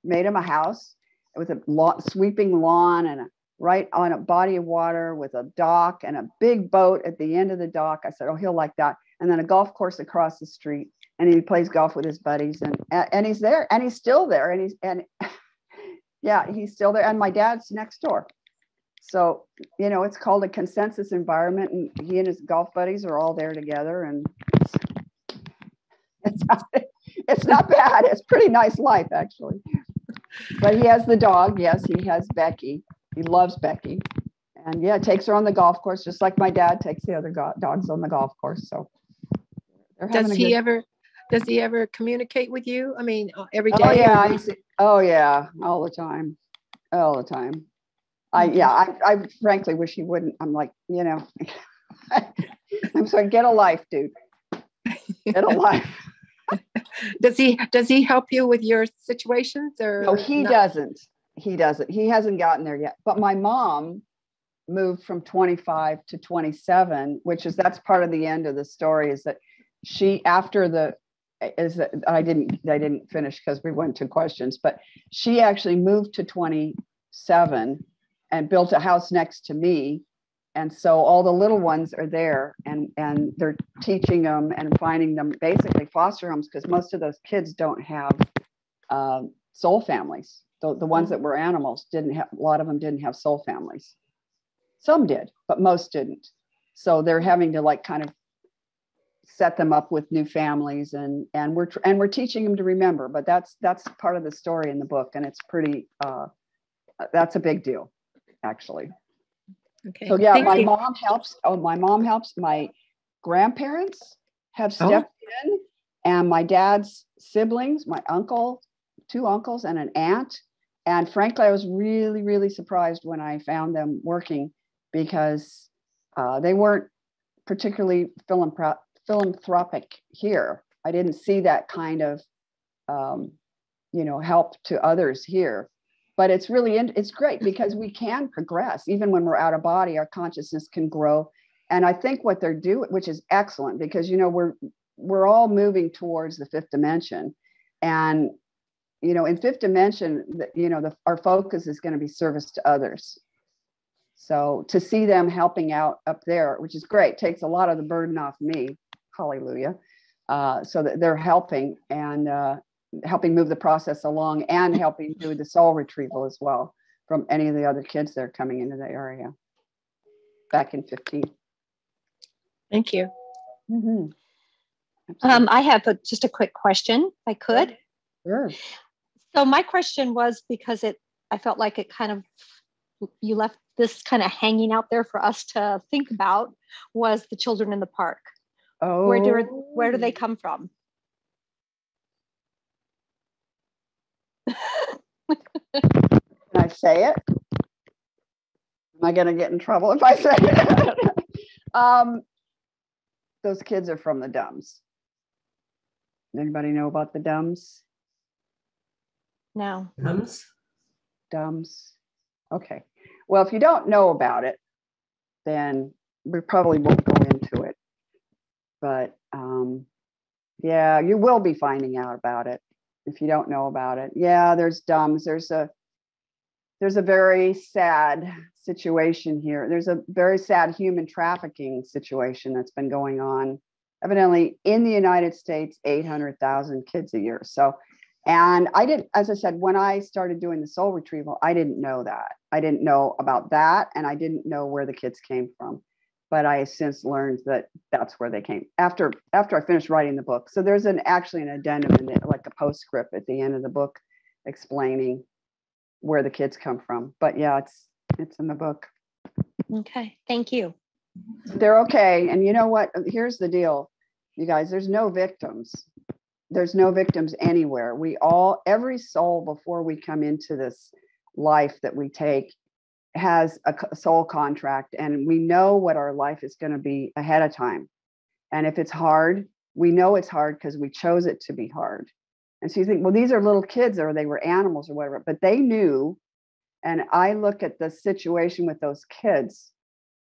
made him a house with a sweeping lawn and right on a body of water with a dock and a big boat at the end of the dock. I said, oh, he'll like that. And then a golf course across the street, and he plays golf with his buddies, and he's there, and he's still there, and he's still there. And my dad's next door. So, it's called a consensus environment, and he and his golf buddies are all there together. And It's not bad. It's pretty nice life, actually. But he has the dog. Yes, he has Becky. He loves Becky. And yeah, takes her on the golf course, just like my dad takes the other dogs on the golf course. So they're having does he ever communicate with you? I mean, every day? Oh yeah. Oh yeah. All the time. All the time. I frankly wish he wouldn't. I'm like, I'm sorry, get a life, dude. Get a life. Does he help you with your situations or no? He doesn't. He hasn't gotten there yet. But my mom moved from 25 to 27, that's part of the end of the story, is that I didn't finish because we went to questions, but she actually moved to 27 and built a house next to me. And so all the little ones are there, and they're teaching them and finding them basically foster homes, because most of those kids don't have soul families. The ones that were animals a lot of them didn't have soul families. Some did, but most didn't. So they're having to kind of set them up with new families, and we're teaching them to remember. But that's part of the story in the book, and it's pretty. That's a big deal, actually. Okay. So yeah, my mom helps. My grandparents have stepped in, and my dad's siblings, my uncle, 2 uncles, and an aunt. And frankly, I was really, really surprised when I found them working, because they weren't particularly philanthropic here. I didn't see that kind of, help to others here. But it's really, it's great because we can progress. Even when we're out of body, our consciousness can grow. And I think what they're doing, which is excellent, because, we're all moving towards the 5th dimension. And, in 5th dimension, our focus is going to be service to others. So to see them helping out up there, which is great, takes a lot of the burden off me. Hallelujah. So that they're helping and helping move the process along, and helping do the soul retrieval as well from any of the other kids that are coming into the area back in 15. Thank you. Mm-hmm. I have just a quick question, if I could. Sure. So my question was, because I felt like it kind of, you left this kind of hanging out there for us to think about, was the children in the park. Oh, where do they come from? Can I say it? Am I going to get in trouble if I say it? Those kids are from the Dumbs. Anybody know about the Dumbs? No. Dumbs. Okay. Well, if you don't know about it, then we probably won't go into it. But yeah, you will be finding out about it if you don't know about it. Yeah, there's Dumbs. There's a very sad situation here. There's a very sad human trafficking situation that's been going on, evidently in the United States, 800,000 kids a year. So, and I didn't, as I said, when I started doing the soul retrieval, I didn't know that. I didn't know about that, and I didn't know where the kids came from. But I have since learned that that's where they came after I finished writing the book. So there's actually an addendum in it, like a postscript at the end of the book, explaining where the kids come from. But yeah, it's in the book. Okay, thank you. They're okay. And you know what? Here's the deal, you guys. There's no victims. There's no victims anywhere. Every soul before we come into this life that we take has a soul contract, and we know what our life is going to be ahead of time. And if it's hard, we know it's hard because we chose it to be hard. And so you think, well, these are little kids, or they were animals or whatever, but they knew. And I look at the situation with those kids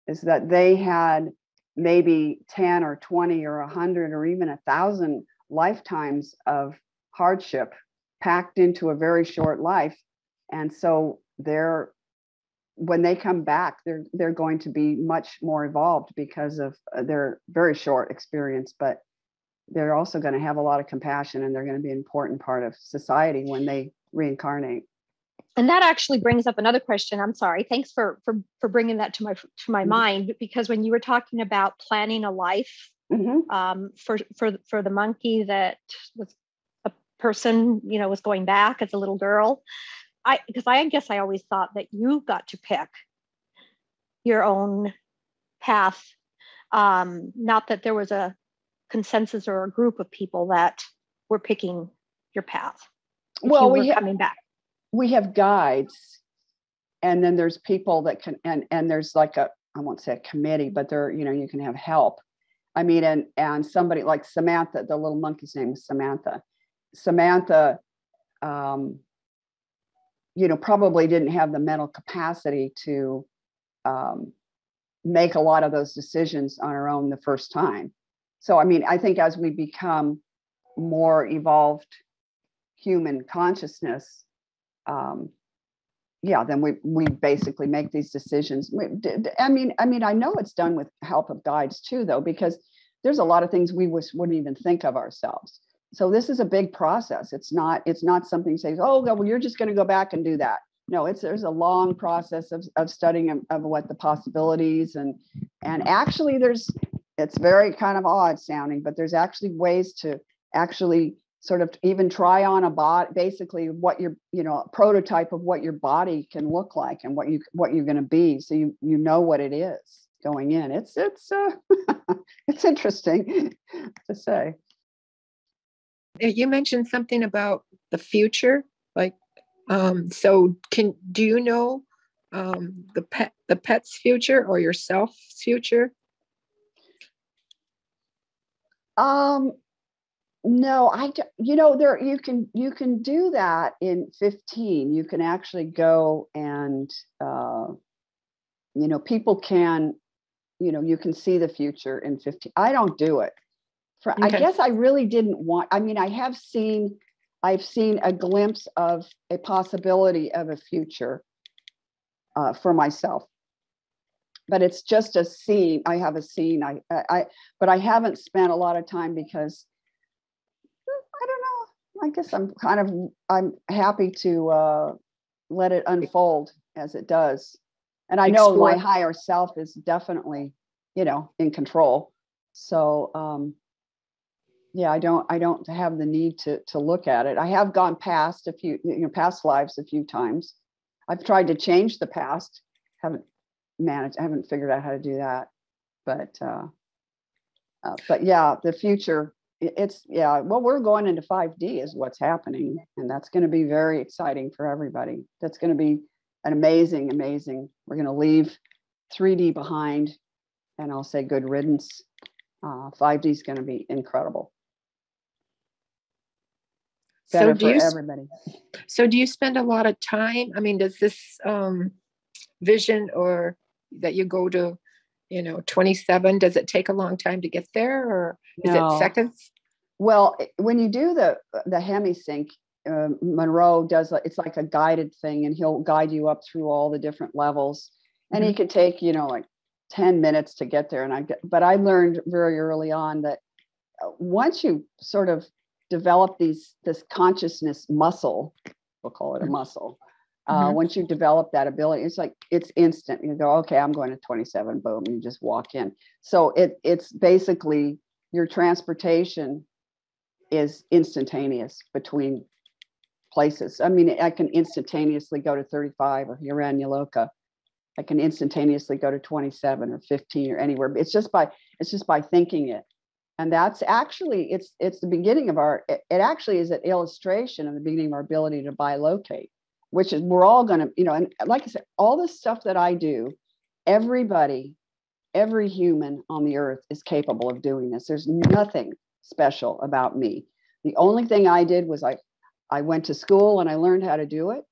is that they had maybe 10 or 20 or 100 or even 1,000 lifetimes of hardship packed into a very short life. And so when they come back, they're going to be much more evolved because of their very short experience, but they're also going to have a lot of compassion, and they're going to be an important part of society when they reincarnate. And that actually brings up another question. I'm sorry. Thanks for bringing that to my mind, because when you were talking about planning a life For the monkey that was a person, was going back as a little girl. Because I guess I always thought that you got to pick your own path. Not that there was a consensus or a group of people that were picking your path. Well, coming back. We have guides, and then there's people that can, and there's like I won't say a committee, but there, you can have help. I mean, and somebody like Samantha, the little monkey's name is Samantha. Samantha, probably didn't have the mental capacity to make a lot of those decisions on her own the first time. So, I mean, I think as we become more evolved human consciousness, then we basically make these decisions. I mean, I know it's done with help of guides too, though, because there's a lot of things we wouldn't even think of ourselves. So this is a big process. It's not something you say, oh, well, you're just going to go back and do that. No, there's a long process of studying of what the possibilities and actually it's very kind of odd sounding, but there's actually ways to actually sort of even try on a body, basically what your, a prototype of what your body can look like and what you're going to be. So you know what it is going in. It's it's interesting to say. You mentioned something about the future, like, so do you know the pet's future or yourself's future? No, there you can do that in 15. You can actually go and people can, you can see the future in 15. I don't do it. Okay. I guess I really didn't want. I mean, I've seen a glimpse of a possibility of a future for myself, but it's just a scene. I have a scene. But I haven't spent a lot of time because I don't know. I guess I'm happy to let it unfold as it does, and I know my higher self is definitely, in control. So. I don't have the need to look at it. I have gone past past lives a few times. I've tried to change the past. Haven't figured out how to do that. But the future, we're going into 5D is what's happening. And that's going to be very exciting for everybody. That's going to be an amazing. We're going to leave 3D behind, and I'll say good riddance. 5D is going to be incredible. Better for everybody. So do you spend a lot of time? I mean, does this vision or that you go to, 27, does it take a long time to get there, or is it seconds? Well, when you do the hemisync, Monroe does, it's like a guided thing, and he'll guide you up through all the different levels. And he could take, like 10 minutes to get there. But I learned very early on that once you sort of develop this consciousness muscle, we'll call it a muscle. Once you develop that ability, it's instant. You go, okay, I'm going to 27, boom, you just walk in. So it's basically your transportation is instantaneous between places. I mean, I can instantaneously go to 35 or Uranialoka. I can instantaneously go to 27 or 15 or anywhere. It's just by thinking it. And that's actually, it's the beginning of it actually is an illustration of the beginning of our ability to bilocate, which is, we're all going to, and like I said, all this stuff that I do, every human on the earth is capable of doing this. There's nothing special about me. The only thing I did was I went to school and I learned how to do it,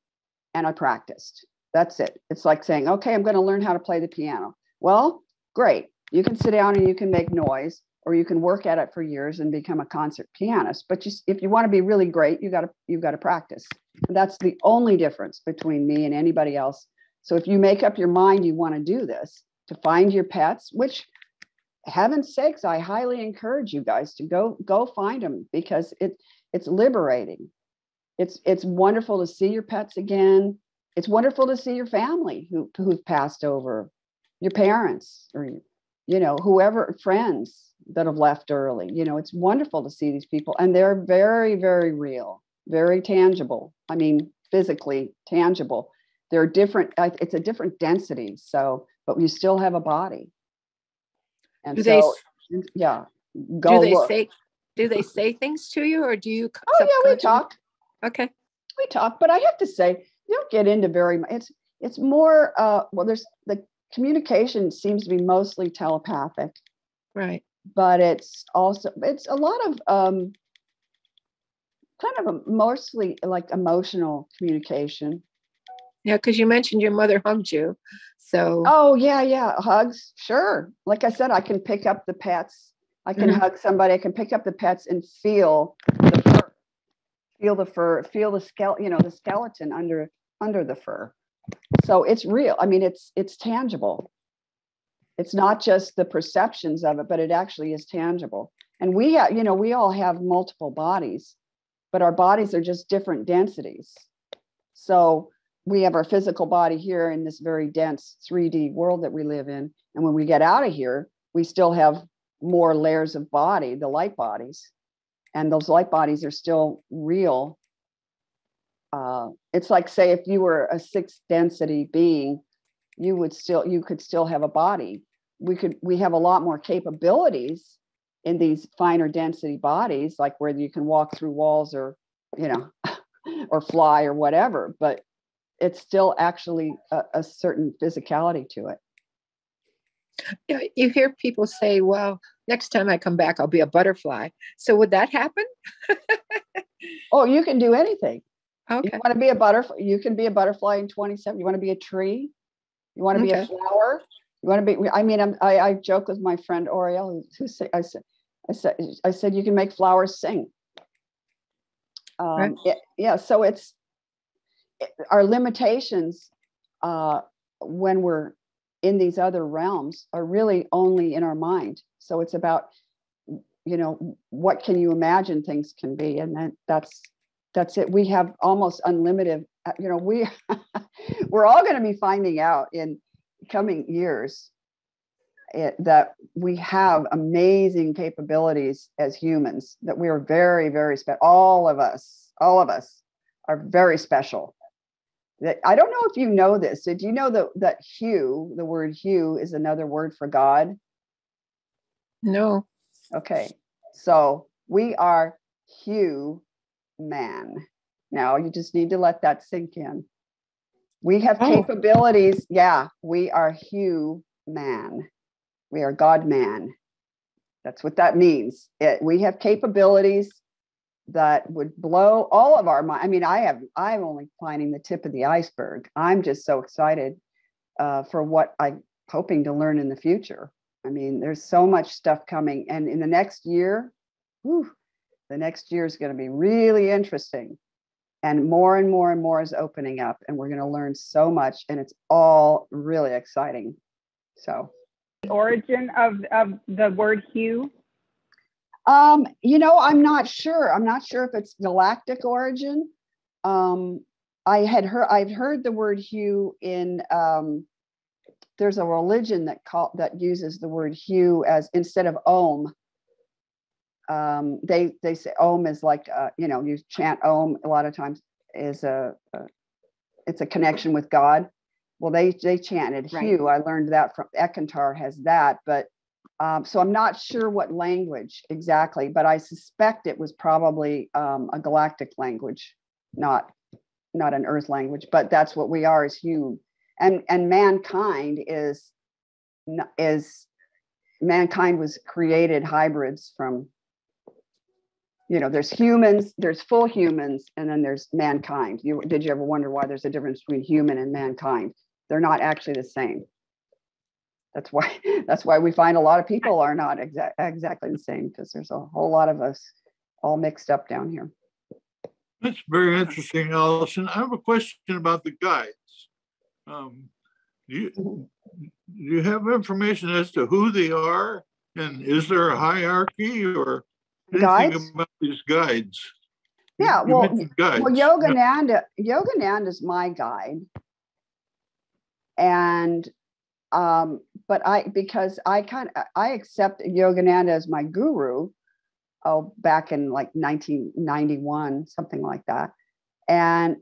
and I practiced. That's it. It's like saying, okay, I'm going to learn how to play the piano. Well, great. You can sit down and you can make noise, or you can work at it for years and become a concert pianist. But if you want to be really great, you've got to practice. And that's the only difference between me and anybody else. So if you make up your mind you want to do this, to find your pets, which, heaven's sakes, I highly encourage you guys to go find them, because it's liberating. It's wonderful to see your pets again. It's wonderful to see your family who've passed over, your parents, or whoever, friends. that have left early. You know, it's wonderful to see these people, and they're very, very real, very tangible. I mean, physically tangible. They're different. It's a different density. So, but you still have a body. And Do so, yeah, go look. Do they say things to you, or do you? Oh yeah, we talk. Okay. We talk, but I have to say, you don't get into very much. It's more. Well, there's the communication seems to be mostly telepathic, right? But it's a lot of kind of mostly like emotional communication. Yeah, because you mentioned your mother hugged you, so. Oh yeah, hugs, sure. Like I said, I can pick up the pets. I can hug somebody. I can pick up the pets and feel the fur, feel the skeleton, the skeleton under the fur. So it's real. I mean, it's tangible. It's not just the perceptions of it, but it actually is tangible. And we all have multiple bodies, but our bodies are just different densities. So we have our physical body here in this very dense 3D world that we live in. And when we get out of here, we still have more layers of body, the light bodies. And those light bodies are still real. It's like, say, if you were a 6th density being, you could still have a body. We have a lot more capabilities in these finer density bodies, like where you can walk through walls or, or fly or whatever, but it's still actually a certain physicality to it. You hear people say, well, next time I come back, I'll be a butterfly. So would that happen? Oh, you can do anything. Okay. You want to be a butterfly, you can be a butterfly in 27. You want to be a tree? You want to be a flower? You want to be, I joke with my friend Oriel, I said, you can make flowers sing. Right. So our limitations when we're in these other realms are really only in our mind. So it's about, what can you imagine things can be? And then that's it. We have almost unlimited, we're all going to be finding out in coming years that we have amazing capabilities as humans, that we are very, very special. All of us are very special. I don't know if you know this. Did you know that hue, the word hue, is another word for God? No. Okay. So we are hue man. Now you just need to let that sink in. We have capabilities. Yeah, we are hue man. We are God man. That's what that means. We have capabilities that would blow all of our mind. I mean, I'm only finding the tip of the iceberg. I'm just so excited for what I'm hoping to learn in the future. I mean, there's so much stuff coming. And in the next year, the next year is going to be really interesting. And more and more is opening up. And we're going to learn so much. And it's all really exciting. So. The origin of the word hue? I'm not sure. I'm not sure if it's galactic origin. I've heard the word hue in there's a religion that uses the word hue as instead of Om. They say Om is like you chant Om a lot of times is it's a connection with God. Well, they chanted hue. I learned that from Eckankar has that, but so I'm not sure what language exactly, but I suspect it was probably a galactic language, not an Earth language. But that's what we are as hue, and mankind mankind was created hybrids from. There's humans, there's full humans, and then there's mankind. Did you ever wonder why there's a difference between human and mankind? They're not actually the same. That's why we find a lot of people are not exactly the same, because there's a whole lot of us all mixed up down here. That's very interesting, Allison. I have a question about the guides. Do you have information as to who they are, and is there a hierarchy or anything about these guides? Yeah, you mentioned guides. Well, Yogananda is my guide, and but because I accept Yogananda as my guru, back in like 1991, something like that. And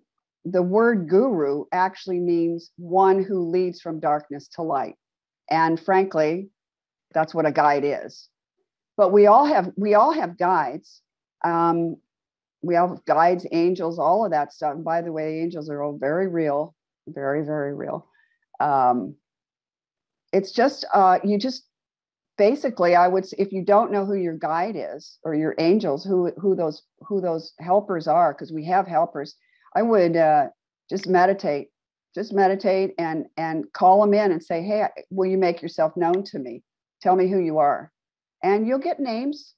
the word guru actually means one who leads from darkness to light. And frankly, that's what a guide is. But we all have guides. We have guides, angels, all of that stuff. And by the way, angels are all very real, very, very real. It's just, you just basically, I would say, if you don't know who your guide is or your angels, who those helpers are, because we have helpers, I would just meditate and call them in and say, hey, will you make yourself known to me? Tell me who you are. And you'll get names.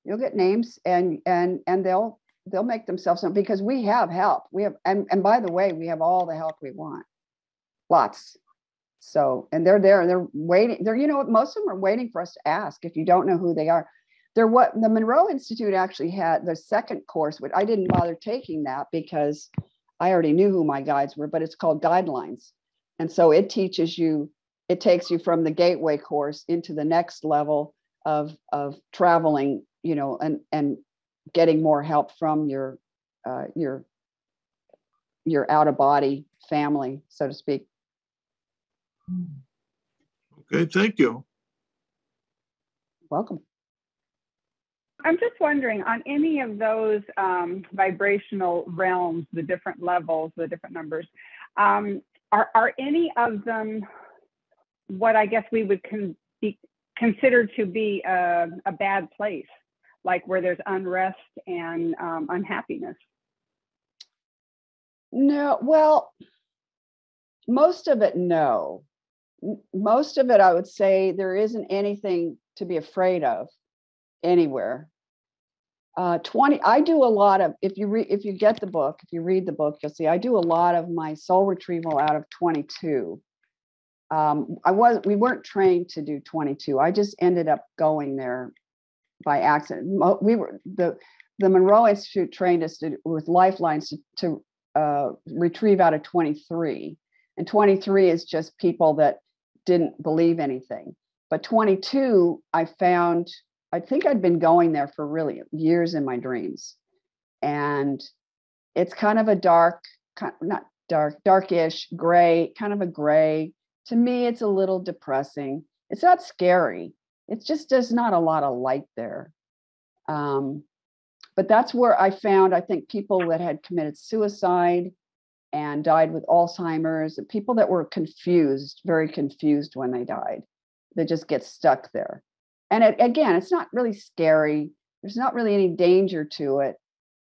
And they'll make themselves known, because we have help. We have, and by the way, we have all the help we want. Lots. So, and they're there and they're waiting. Most of them are waiting for us to ask if you don't know who they are. What the Monroe Institute actually had the second course, which I didn't bother taking that because I already knew who my guides were, but it's called Guidelines. And so it takes you from the gateway course into the next level of traveling, and getting more help from your out of body family, so to speak. Okay, thank you. Welcome. I'm just wondering, on any of those vibrational realms, the different levels, the different numbers, are any of them what I guess we would be considered to be a bad place, like where there's unrest and unhappiness? No, well, most of it, no. Most of it, I would say there isn't anything to be afraid of anywhere. I do a lot of, if you get the book, if you read the book, you'll see I do a lot of my soul retrieval out of 22. We weren't trained to do 22. I just ended up going there by accident. The Monroe Institute trained us with lifelines to retrieve out of 23. And 23 is just people that didn't believe anything. But 22, I think I'd been going there for really years in my dreams. And it's kind of a darkish, gray, kind of a gray. To me, it's a little depressing. It's not scary. It's just there's not a lot of light there. But that's where I found, I think, people that had committed suicide and died with Alzheimer's, people that were confused, very confused when they died. They just get stuck there. And again, it's not really scary. There's not really any danger to it.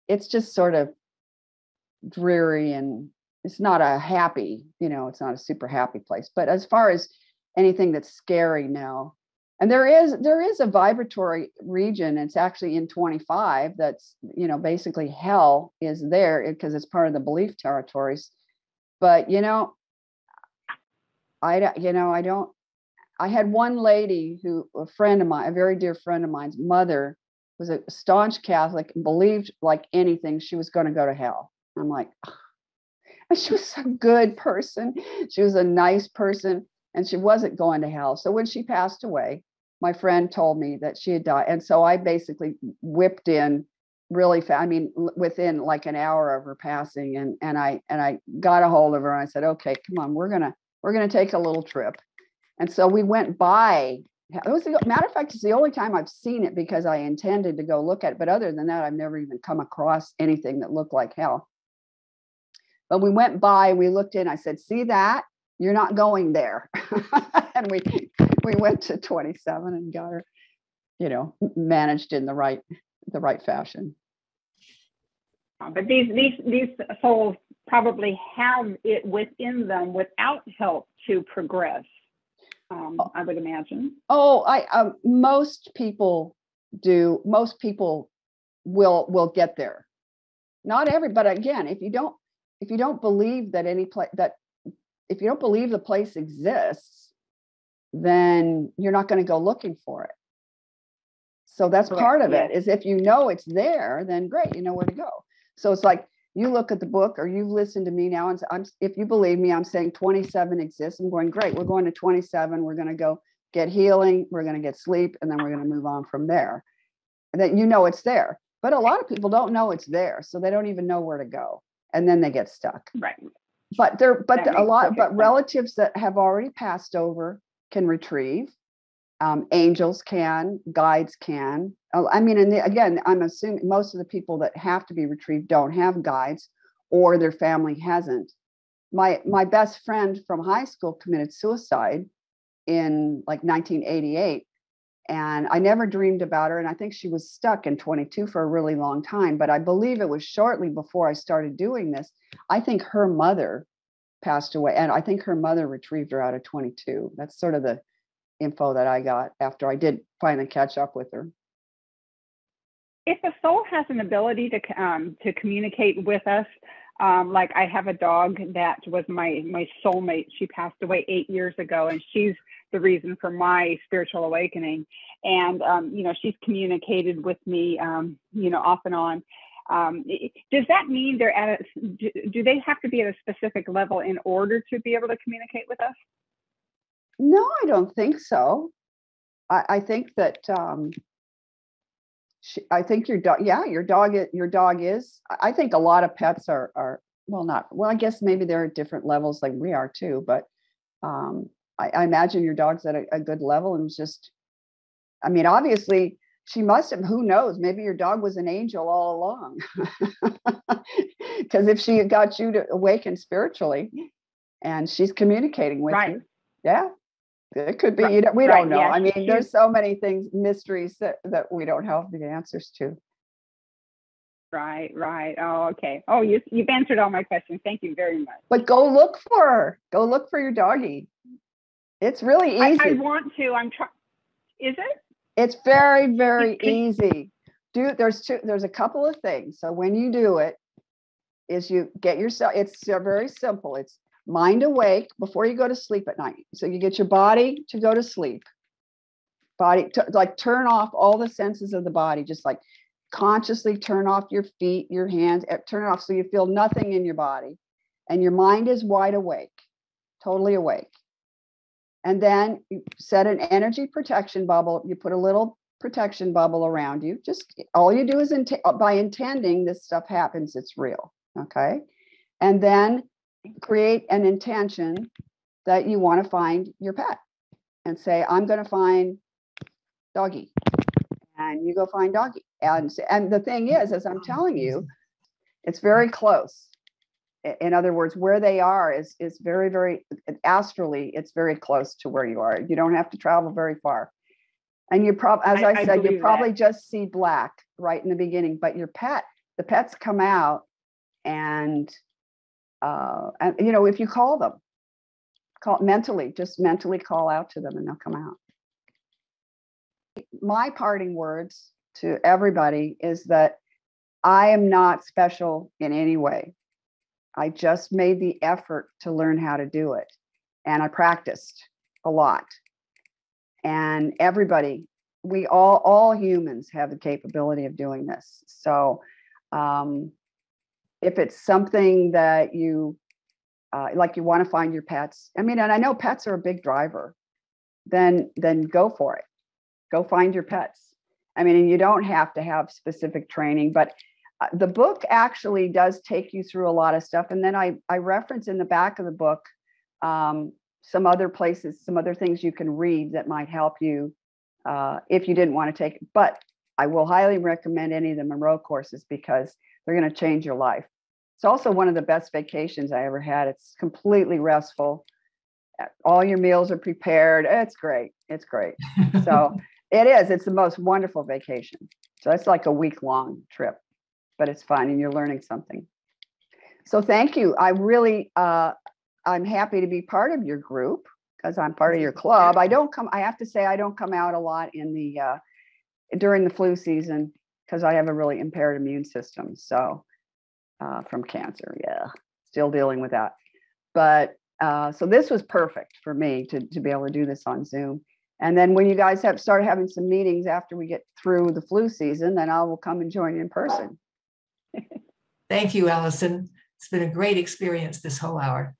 It's just sort of dreary, and it's not a happy, it's not a super happy place. But as far as anything that's scary, no. And there is a vibratory region. It's actually in 25. That's, basically hell is there because it's part of the belief territories. But, I had one lady a friend of mine, a very dear friend of mine's mother was a staunch Catholic and believed like anything she was going to go to hell. I'm like, oh. And she was a good person. She was a nice person, and she wasn't going to hell. So when she passed away, my friend told me that she had died. And so I basically whipped in really fast. I mean, within like an hour of her passing, and I got a hold of her and I said, okay, come on, we're gonna take a little trip. And so we went by. It was, matter of fact, it's the only time I've seen it because I intended to go look at it. But other than that, I've never even come across anything that looked like hell. But we went by, we looked in, I said, see that? You're not going there. And we went to 27 and got her, managed in the right fashion. But these souls probably have it within them without help to progress. I would imagine. Most people do. Most people will get there. Not everybody. But again, if you don't believe that if you don't believe the place exists, then you're not going to go looking for it. So that's part of it. Is if you know it's there, then great, you know where to go. So it's like You look at the book, or you've listened to me now, and if you believe me, I'm saying 27 exists. I'm going, great, we're going to 27. We're going to go get healing. We're going to get sleep, and then we're going to move on from there. And that, you know, it's there. But a lot of people don't know it's there, so they don't even know where to go, and then they get stuck. Right. But relatives that have already passed over can retrieve. Angels can, guides can. I mean, and again, I'm assuming most of the people that have to be retrieved don't have guides, or their family hasn't. My best friend from high school committed suicide in like 1988, and I never dreamed about her. And I think she was stuck in 22 for a really long time. But I believe it was shortly before I started doing this. I think her mother passed away, and I think her mother retrieved her out of 22. That's sort of the info that I got after I did finally catch up with her. If a soul has an ability to communicate with us, like I have a dog that was my soulmate. She passed away 8 years ago, and she's the reason for my spiritual awakening. And you know, she's communicated with me, you know, off and on. Does that mean they're at do they have to be at a specific level in order to be able to communicate with us? No, I don't think so. I think that I think your dog, yeah, your dog is. I think a lot of pets are well, I guess maybe they're at different levels like we are too. But I imagine your dog's at a good level, and just, I mean, obviously she must have. Who knows? Maybe your dog was an angel all along. Because if she had got you to awaken spiritually, and she's communicating with you, yeah. It could be, you know, we don't know. Yeah, I mean, there's so many things, mysteries that we don't have the answers to. Right. Oh, okay. Oh, you've answered all my questions. Thank you very much. But go look for her. Go look for your doggie. It's really easy. I want to. I'm trying. Is it? It's very, very easy. There's a couple of things. So when you do it, is you get yourself, it's very simple. It's mind awake before you go to sleep at night. So you get your body to go to sleep. Like turn off all the senses of the body, just like consciously turn off your feet, your hands, turn it off so you feel nothing in your body. And your mind is wide awake, totally awake. And then you set an energy protection bubble. You put a little protection bubble around you. Just all you do is by intending this stuff happens, it's real. Okay. And then create an intention that you want to find your pet, and say, I'm going to find doggy, and you go find doggy. And the thing is, as I'm telling you, it's very close. In other words, where they are is very, very astrally, it's very close to where you are. You don't have to travel very far. And you as I said, you probably just see black right in the beginning, but the pets come out, and you know, if you call them, just mentally call out to them, and they'll come out. My parting words to everybody is that I am not special in any way. I just made the effort to learn how to do it, and I practiced a lot. And everybody, we all humans have the capability of doing this. So if it's something that you like, you want to find your pets, I mean, and I know pets are a big driver, then go for it. Go find your pets. I mean, and you don't have to have specific training, but the book actually does take you through a lot of stuff. And then I reference in the back of the book some other places, some other things you can read that might help you if you didn't want to take it. But I will highly recommend any of the Monroe courses, because they're going to change your life. It's also one of the best vacations I ever had. It's completely restful. All your meals are prepared. It's great. It's great. So it is. It's the most wonderful vacation. So it's like a week-long trip, but it's fun, and you're learning something. So thank you. I really, I'm happy to be part of your group, because I'm part of your club. I have to say, I don't come out a lot during the flu season, because I have a really impaired immune system. So from cancer, still dealing with that. But so this was perfect for me to be able to do this on Zoom. And then when you guys start having some meetings after we get through the flu season, then I will come and join you in person. Thank you, Allison. It's been a great experience this whole hour.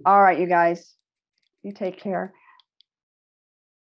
All right, you guys, you take care.